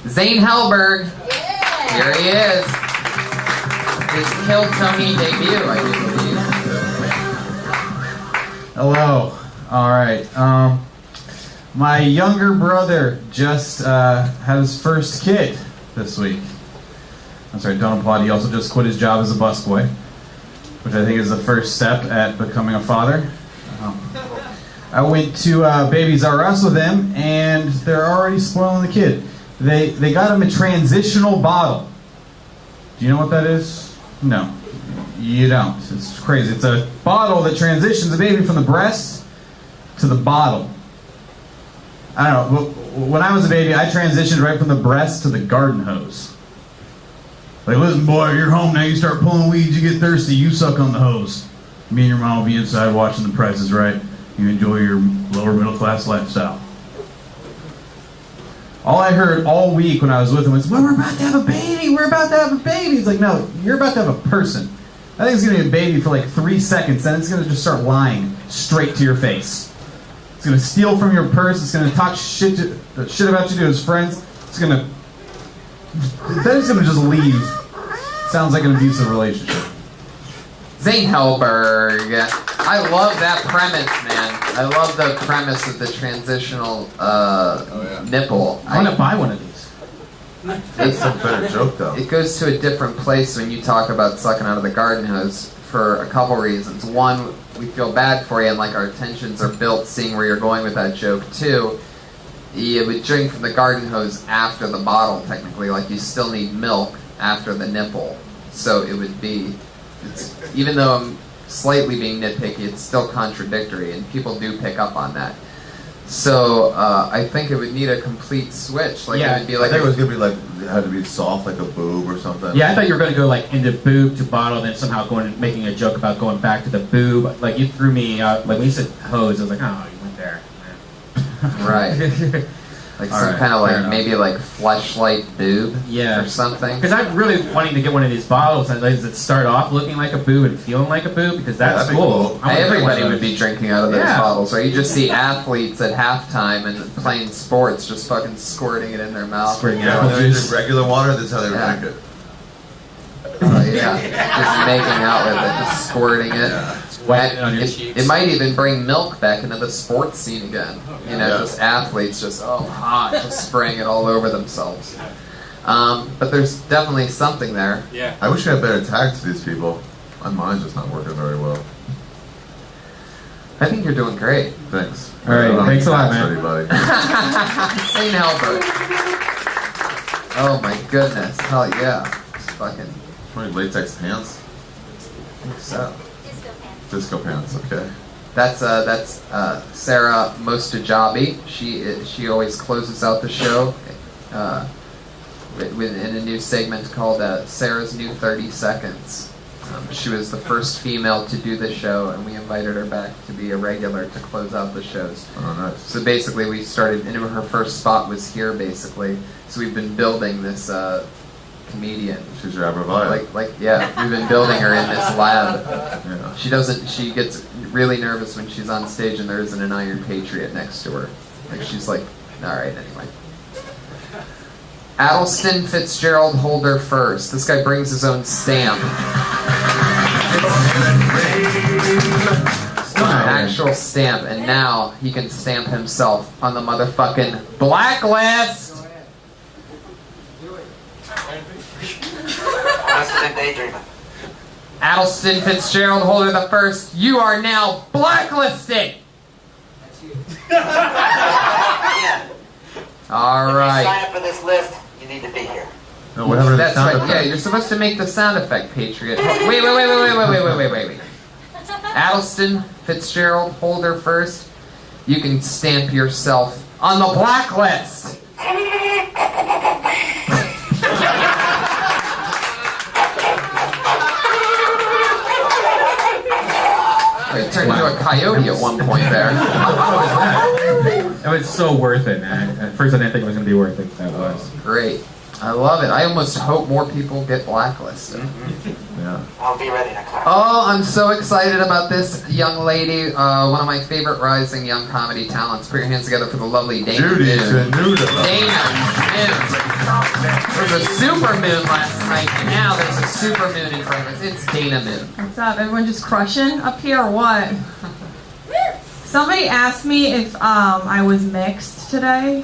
Zane Hellberg. Here he is. His Kill Tony debut, I do believe. Hello. All right. My younger brother just had his first kid this week. I'm sorry, don't applaud. He also just quit his job as a busboy, which I think is the first step at becoming a father. I went to Babies R Us with him, and they're already spoiling the kid. They got him a transitional bottle. Do you know what that is? No, you don't. It's crazy. It's a bottle that transitions a baby from the breast to the bottle. I don't know. When I was a baby, I transitioned right from the breast to the garden hose. Like, listen, boy, you're home now. You start pulling weeds, you get thirsty, you suck on the hose. Me and your mom will be inside watching The Price is Right. You enjoy your lower middle class lifestyle. All I heard all week when I was with him was, well, we're about to have a baby. We're about to have a baby. He's like, no, you're about to have a person. I think it's going to be a baby for like 3 seconds, then it's going to just start lying straight to your face. It's going to steal from your purse. It's going to talk shit about you to his friends. It's going to... Then it's going to just leave. Sounds like an abusive relationship. Zane Hellberg. I love that premise, man. I love the premise of the transitional nipple. I want to buy one of these. It's a better joke, though. It goes to a different place when you talk about sucking out of the garden hose for a couple reasons. One, we feel bad for you and like our tensions are built seeing where you're going with that joke. Two, you would drink from the garden hose after the bottle, technically. Like, you still need milk after the nipple. So it would be, even though I'm slightly being nitpicky, it's still contradictory, and people do pick up on that. So I think it would need a complete switch. Like, it would be like, I think it was gonna be like, it had to be soft like a boob or something. Yeah, I thought you were going to go like into boob to bottle, then somehow making a joke about going back to the boob. Like, you threw me out. Like when you said hose, I was like, oh, you went there. right. Like All some right, kind of fair like, enough. maybe like fleshlight boob or something. Because I'm really wanting to get one of these bottles that does it start off looking like a boob and feeling like a boob, because that's that'd be cool. I wanna get Everybody one of would be those. drinking out of those Yeah. bottles, right? You just see athletes at halftime and playing sports just fucking squirting it in their mouth. Squirting Yeah, apple when they juice. drink regular water, that's how they would Yeah. drink it. Yeah, just making out with it, just squirting it. Wetting it on your It, cheeks. it might even bring milk back into the sports scene again. You know, Yeah. just athletes just, hot, just spraying it all over themselves. But there's definitely something there. Yeah. I wish we had better tags to these people. My mind's just not working very well. I think you're doing great. Thanks. All right, thanks a lot, man. Everybody. St. Albert. Oh my goodness. Hell yeah. Just fucking. Wearing latex pants? I think so. Disco pants, okay. That's Sarah Mostajabi. She always closes out the show in a new segment called Sarah's New 30 Seconds. She was the first female to do the show, and we invited her back to be a regular to close out the shows. Oh, nice. So basically, we started, and her first spot was here, basically. So we've been building this comedian. She's your Abrevaya. Yeah, we've been building her in this lab. Yeah. She gets really nervous when she's on stage and there isn't an Iron Patriot next to her. Like, she's like, alright, anyway. Addleston Fitzgerald Holder first. This guy brings his own stamp. An actual stamp, and now he can stamp himself on the motherfucking blacklist! Constant daydreaming. Addleston Fitzgerald Holder the first, you are now blacklisted! Yeah. Alright. Sign up for this list. You need to be here. No, whatever the That's sound right. effect. Yeah, you're supposed to make the sound effect, Patriot. Wait. Addleston Fitzgerald Holder first. You can stamp yourself on the blacklist. It turned into a coyote at one point there. It was so worth it, man. At first I didn't think it was going to be worth it. That was. Great. I love it. I almost hope more people get blacklisted. Yeah. I'll be ready next time. Oh, I'm so excited about this young lady. One of my favorite rising young comedy talents. Put your hands together for the lovely Dana Judy Moon. Tenuta. Dana Moon. There was a super moon last night, and now there's a super moon in front of us. It's Dana Moon. What's up? Everyone just crushing up here or what? Somebody asked me if I was mixed today.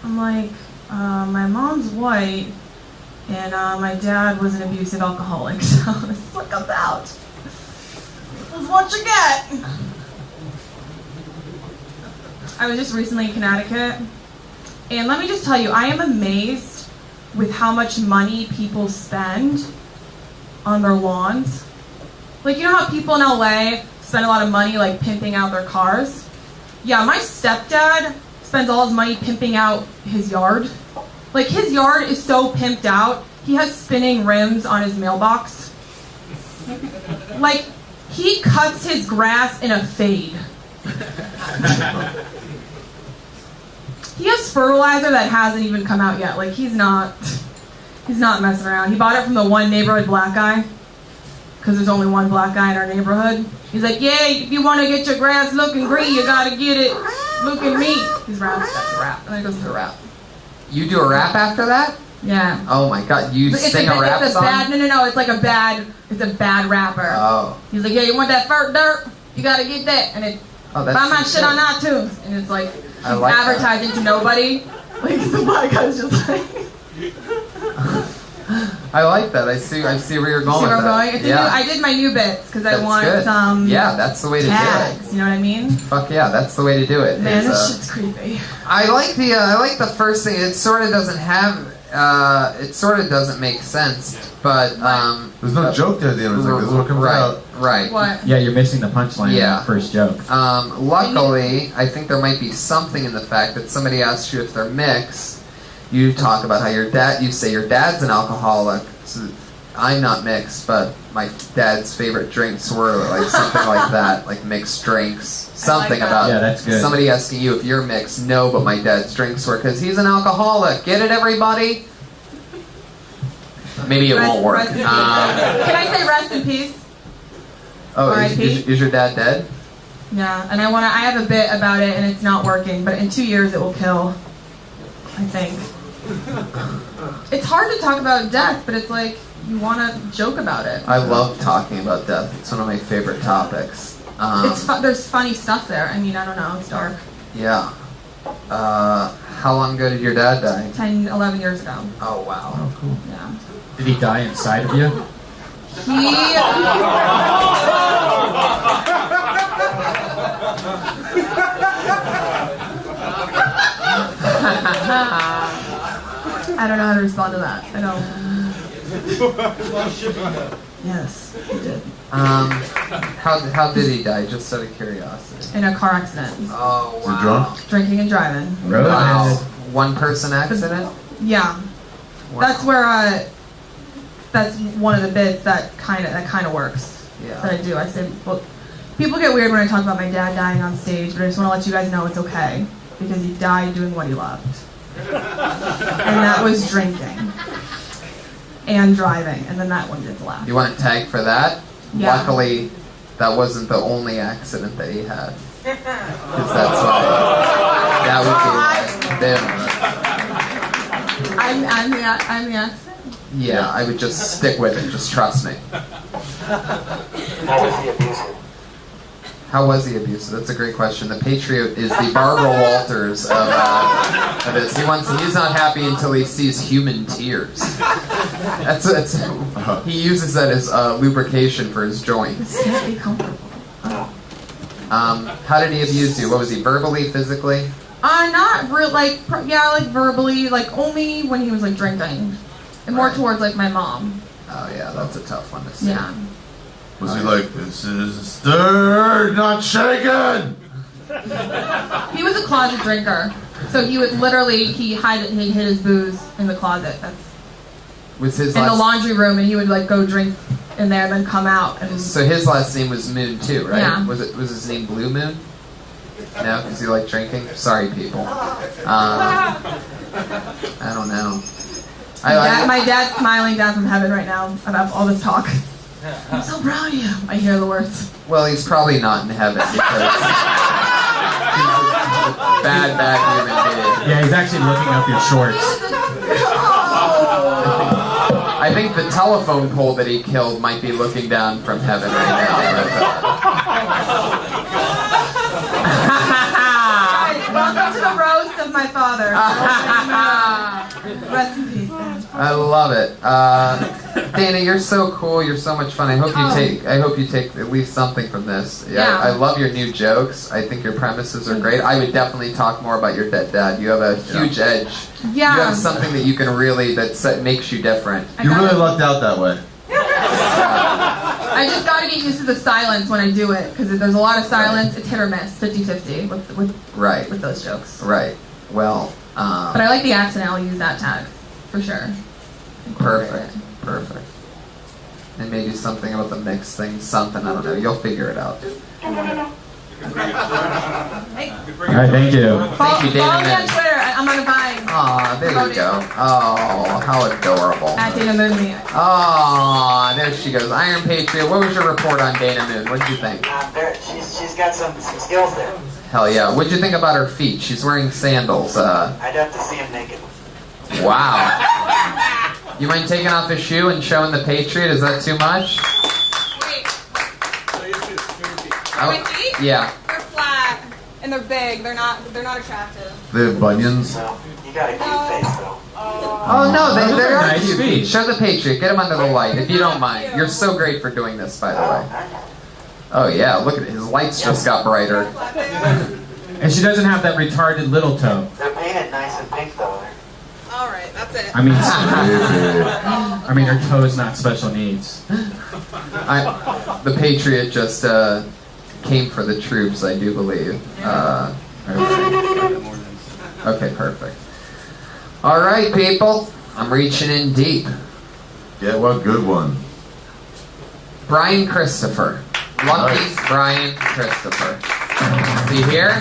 I'm like, my mom's white, and my dad was an abusive alcoholic, so this is what comes out. This is what you get. I was just recently in Connecticut, and let me just tell you, I am amazed with how much money people spend on their lawns. Like, you know how people in LA spend a lot of money, like, pimping out their cars? Yeah, my stepdad spends all his money pimping out his yard. Like, his yard is so pimped out, he has spinning rims on his mailbox. Like, he cuts his grass in a fade. He has fertilizer that hasn't even come out yet. Like, he's not messing around. He bought it from the one neighborhood black guy, because there's only one black guy in our neighborhood. He's like, yeah, if you want to get your grass looking green, you gotta get it looking meat. He's rap. That's a rap. And then he goes into a rap. You do a rap after that? Yeah. Oh my god, you sing a rap song? No, it's a bad rapper. Oh. He's like, yeah, you want that fur dirt? You gotta get that. And it, Oh, that's buy my so shit on cool. iTunes. And it's like, he's I like advertising to nobody. Like, the black guy's just like, I like that. I see where you're You going see where with I'm that. going? It's a new, I did my new bits because I That's want good. some Yeah, that's the way to do it. tags. You know what I mean? Fuck yeah, that's the way to do it. Man, is, this shit's creepy. I like the first thing. It sort of doesn't have. It sort of doesn't make sense, but there's no joke there at the end. It's like, this is what comes out. Right. What? Yeah, you're missing the punchline Yeah. of the first joke. Luckily, I think there might be something in the fact that somebody asks you if they're mixed. You talk about how you say your dad's an alcoholic. So I'm not mixed, but my dad's favorite drinks were like something like that, like mixed drinks. Something about Yeah, that's good. somebody asking you if you're mixed. No, but my dad's drinks were because he's an alcoholic. Get it, everybody? Maybe it won't work. Rest in peace. Can I say rest in peace? Oh, R.I.P.? is your dad dead? Yeah, and I have a bit about it, and it's not working. But in 2 years, it will kill. I think. It's hard to talk about death, but it's like you want to joke about it. I love talking about death. It's one of my favorite topics. There's funny stuff there. I mean, I don't know. It's dark. Yeah. How long ago did your dad die? 10, 11 years ago. Oh, wow. Oh, cool. Yeah. Did he die inside of you? He. I don't know how to respond to that. I don't. Yes, he did. How did he die? Just out of curiosity. In a car accident. Oh, Was he wow. drunk? Drinking and driving. Wow. One person accident? Yeah. Wow. That's where that's one of the bits that kind of works. Yeah. That I do. I say, well, people get weird when I talk about my dad dying on stage, but I just want to let you guys know it's okay because he died doing what he loved, and that was drinking and driving, and then that one gets left. You want a tag for that? Yeah. Luckily, that wasn't the only accident that he had. Because that's why. That would be I'm the accident. Yeah, I would just stick with it. Just trust me. How was he abusive? How was he abusive? That's a great question. The Patriot is the Barbara Walters of this. He's not happy until he sees human tears. He uses that as lubrication for his joints. This can't be comfortable. How did he abuse you? What was he, verbally, physically? Not real, like verbally, like only when he was like drinking, and more towards like my mom. Oh yeah, that's a tough one to say. Yeah. Was he like, this is stirred, not shaken? He was a closet drinker, so he would literally he hid his booze in the closet. That's Was his in the last, laundry room, and he would like go drink in there, and then come out. And so his last name was Moon too, right? Yeah. Was his name Blue Moon? No, because he liked drinking. Sorry, people. I don't know. my dad's smiling down from heaven right now about all this talk. I'm so proud of you. I hear the words. Well, he's probably not in heaven because he's a bad human being. Yeah, he's actually looking up your shorts. I think the telephone pole that he killed might be looking down from heaven right now. Guys, welcome to the roast of my father. Rest in peace. I love it. Dana, you're so cool. You're so much fun. I hope you take at least something from this. Yeah. I love your new jokes. I think your premises are great. I would definitely talk more about your dead dad. You have a huge edge. Yeah. You have something that you can really makes you different. You really lucked out that way. I just gotta get used to the silence when I do it, because there's a lot of silence. It's hit or miss, 50-50 with those jokes. Right. Well. But I like the accent. I'll use that tag for sure. Perfect. And maybe something about the mix thing. Something, I don't know. You'll figure it out. Hey. All right, thank you. Thank you, Follow me Dana on Moon. Twitter. I'm on a Vine. Aw, there you go. Oh, how adorable. At Dana Moon Me. Aw, there she goes. Iron Patriot. What was your report on Dana Moon? What did you think? She's got some skills there. Hell yeah. What did you think about her feet? She's wearing sandals. I'd have to see him naked. Wow. You mind taking off his shoe and showing the Patriot? Is that too much? Wait. Oh, yeah. They're flat. and they're big. They're not attractive. They have bunions. No, you got a cute face though. Oh no, they are nice cute. feet. Show the Patriot. Get him under the light, if you don't mind. You're so great for doing this, by the way. Oh yeah, look at it. His lights just got brighter. And she doesn't have that retarded little toe. They're painted nice and pink though. All right, that's it. I mean, her toe's not special needs. The Patriot just came for the troops, I do believe. Okay, perfect. All right, people. I'm reaching in deep. Get one good one. Brian Christopher. Lucky Nice. Brian Christopher. See here?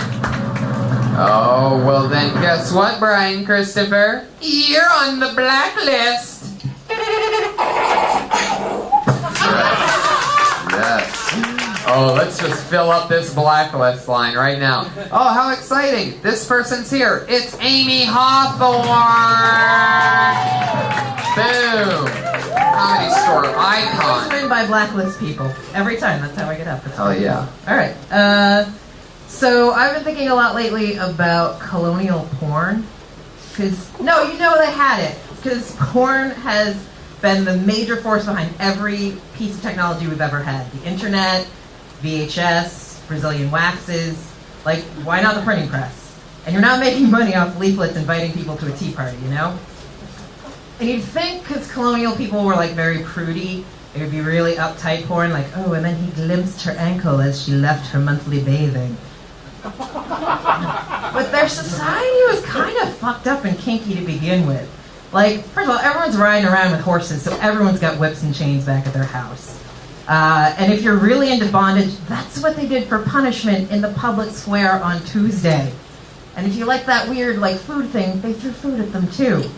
Oh, well then guess what, Brian Christopher? You're on the blacklist. Yes. Oh, let's just fill up this blacklist line right now. Oh, how exciting. This person's here. It's Amy Hawthorne. Boom. Comedy store icon. I'm by blacklist people every time. That's how I get up. That's Hell yeah. All right. So I've been thinking a lot lately about colonial porn. Because you know they had it. Because porn has been the major force behind every piece of technology we've ever had. The internet, VHS, Brazilian waxes. Like, why not the printing press? And you're not making money off leaflets inviting people to a tea party, you know? And you'd think, because colonial people were like very prudy, it would be really uptight porn, like, oh, and then he glimpsed her ankle as she left her monthly bathing. But their society was kind of fucked up and kinky to begin with. Like, first of all, everyone's riding around with horses, so everyone's got whips and chains back at their house. And if you're really into bondage, that's what they did for punishment in the public square on Tuesday. And if you like that weird, like, food thing, they threw food at them too.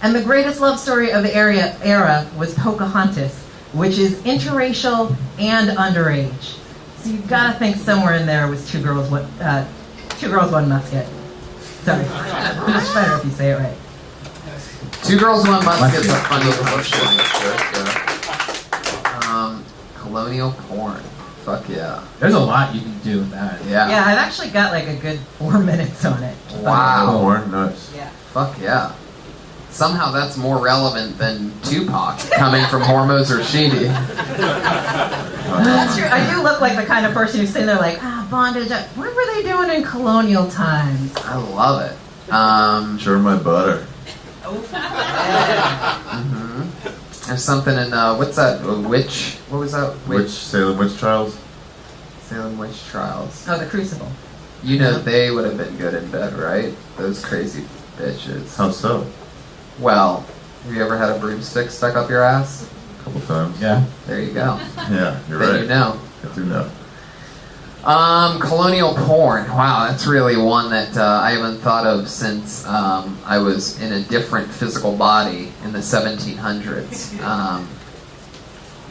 And the greatest love story of the era was Pocahontas, which is interracial and underage. So you've got to think somewhere in there was two girls, one musket. Sorry, it's better if you say it right. Two Girls, One Musket's a funny commercial. Colonial porn. Fuck yeah. There's a lot you can do with that. Yeah. Yeah, I've actually got like a good 4 minutes on it. Wow. Porn, nice. Yeah. Fuck yeah. Somehow that's more relevant than Tupac coming from Hormoz Rashidi. That's true. I do look like the kind of person who's sitting there like, bondage. What were they doing in colonial times? I love it. Sure, my butter. There's something in what's that? Witch? What was that? Salem Witch Trials. Salem Witch Trials. Oh, the Crucible. You know they would have been good in bed, right? Those crazy bitches. How so? Well, have you ever had a broomstick stuck up your ass? A couple times. Yeah. There you go. Yeah, you're then right. You know. I do know. Colonial porn. Wow, that's really one that I haven't thought of since I was in a different physical body in the 1700s.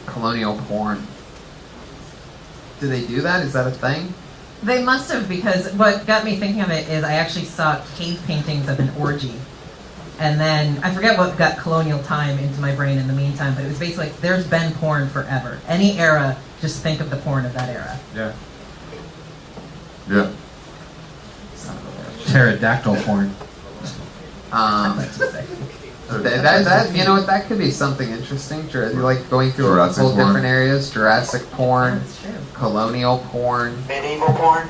Colonial porn. Do they do that? Is that a thing? They must have, because what got me thinking of it is I actually saw cave paintings of an orgy. And then, I forget what got colonial time into my brain in the meantime, but it was basically like, there's been porn forever. Any era, just think of the porn of that era. Yeah. Yeah. Pterodactyl porn. That you know what, that could be something interesting. You like going through a couple different areas. Jurassic porn, colonial porn, medieval porn.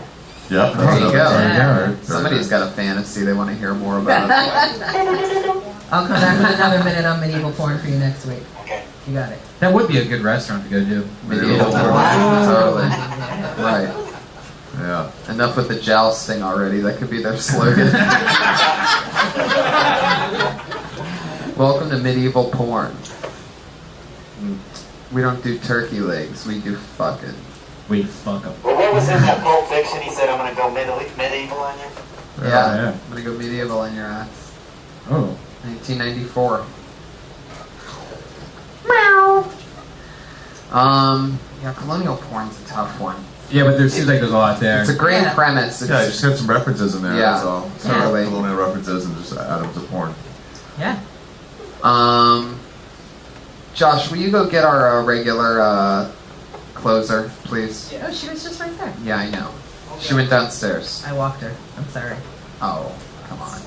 Yeah. There you go. Yeah. Somebody's got a fantasy they want to hear more about. I'll come back with another minute on medieval porn for you next week. Okay. You got it. That would be a good restaurant to go to. Medieval porn. Totally. Right. Yeah. Enough with the jousting already. That could be their slogan. Welcome to medieval porn. We don't do turkey legs. We do fucking. We fuck them. Well, what was in that Pulp Fiction? He said, I'm going to go medieval on you. Yeah. I'm gonna go medieval on your ass. Oh. 1994. Meow. Yeah, colonial porn's a tough one. Yeah, but there seems like there's a lot there. It's a great premise. Yeah, just get some references in there. Yeah. That's all. Some Totally. colonial references and just add them to porn. Yeah. Josh, will you go get our regular closer, please? Oh, she was just right there. Yeah, I know. She went downstairs. I walked her. I'm sorry. Oh, come on.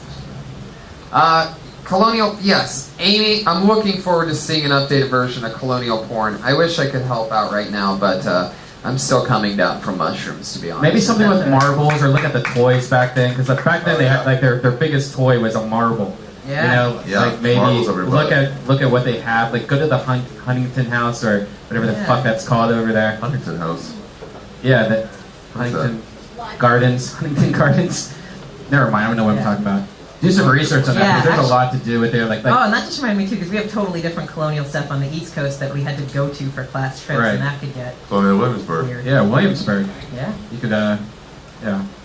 Colonial, yes. Amy, I'm looking forward to seeing an updated version of Colonial Porn. I wish I could help out right now, but I'm still coming down from mushrooms, to be honest. Maybe something with marbles, or look at the toys back then, because back then they had like their biggest toy was a marble. Yeah. You know, Yeah, like maybe marbles everybody. look at what they have. Like go to the Huntington House or whatever the fuck that's called over there. Huntington House. Yeah, the Huntington Gardens. Huntington Gardens. Never mind, I don't know what I'm talking about. Do some research on that. Yeah, Because there's a lot to do with there. Like Oh, and that just reminded me too, because we have totally different colonial stuff on the East Coast that we had to go to for class trips, Right. and that could get Colonial Williamsburg. weird. yeah, Williamsburg. Yeah. You could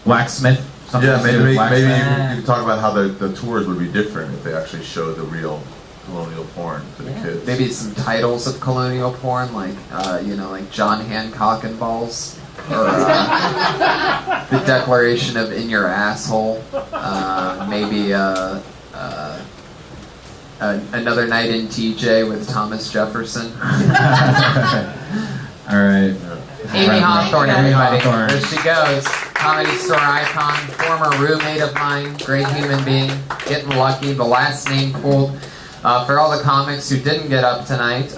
blacksmith. Something Yeah, to do maybe with you blacksmith. could talk about how the tours would be different if they actually showed the real colonial porn to the kids. Maybe some titles of colonial porn, like like John Hancock and Balls, or the Declaration of In Your Asshole. Maybe Another Night in TJ with Thomas Jefferson. All right. Amy Hawthorne, Amy everybody. Hawthorne. There she goes. Comedy store icon, former roommate of mine, great human being, getting lucky, the last name pulled. For all the comics who didn't get up tonight,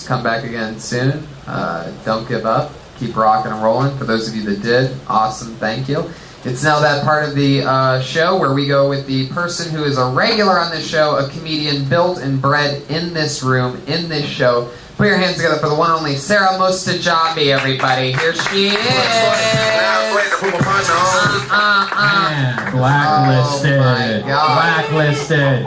come back again soon. Don't give up. Keep rocking and rolling. For those of you that did, awesome, thank you. It's now that part of the show where we go with the person who is a regular on this show, a comedian built and bred in this room, in this show. Put your hands together for the one and only Sarah Mustajabi, everybody. Here she is. Man, blacklisted. Oh my God. Blacklisted.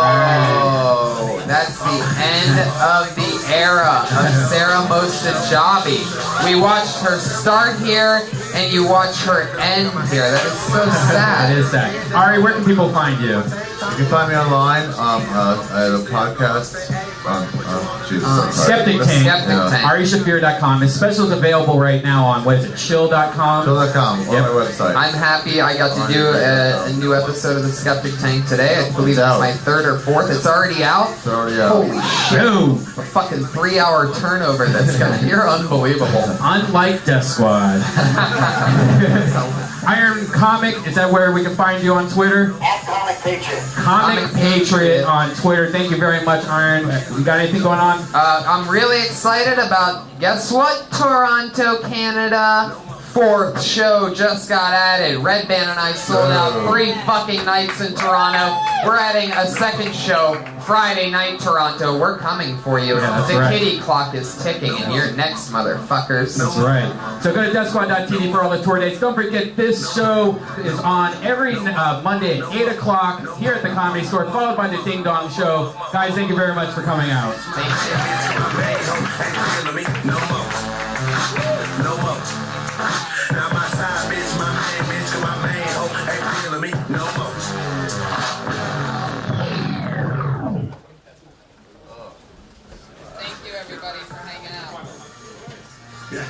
Whoa. That's the end of the era of Sarah Mustajabi. We watched her start here, and you watch her end here. That is so sad. It is sad. Ari, where can people find you? You can find me online. I have a podcast. Jesus, I'm sorry. Skeptic Tank. Skeptic Tank. AriShaffir.com. His special is available right now on, what is it, chill.com? Chill.com, on my website. I'm happy I got to do a new episode of the Skeptic Tank today. I believe it's my third or fourth. It's already out? It's already out. Holy shit. A fucking 3-hour turnover that's gonna... You're unbelievable. Unlike Death Squad. Iron Comic, is that where we can find you on Twitter? At Comic Patriot. Comic Patriot on Twitter. Thank you very much, Iron. You got anything going on? I'm really excited about, guess what, Toronto, Canada? 4th show just got added. Red Band and I sold out 3 fucking nights in Toronto. We're adding a 2nd show Friday night, Toronto. We're coming for you. Yeah, that's the right. kitty clock is ticking, and you're next, motherfuckers. That's right. So go to DeathSquad.tv for all the tour dates. Don't forget, this show is on every Monday at 8 o'clock here at the Comedy Store, followed by the Ding Dong Show. Guys, thank you very much for coming out. Thank you. Now my side bitch, my main bitch, my main hoe ain't feeling me no more. Thank you, everybody, for hanging out. Yeah.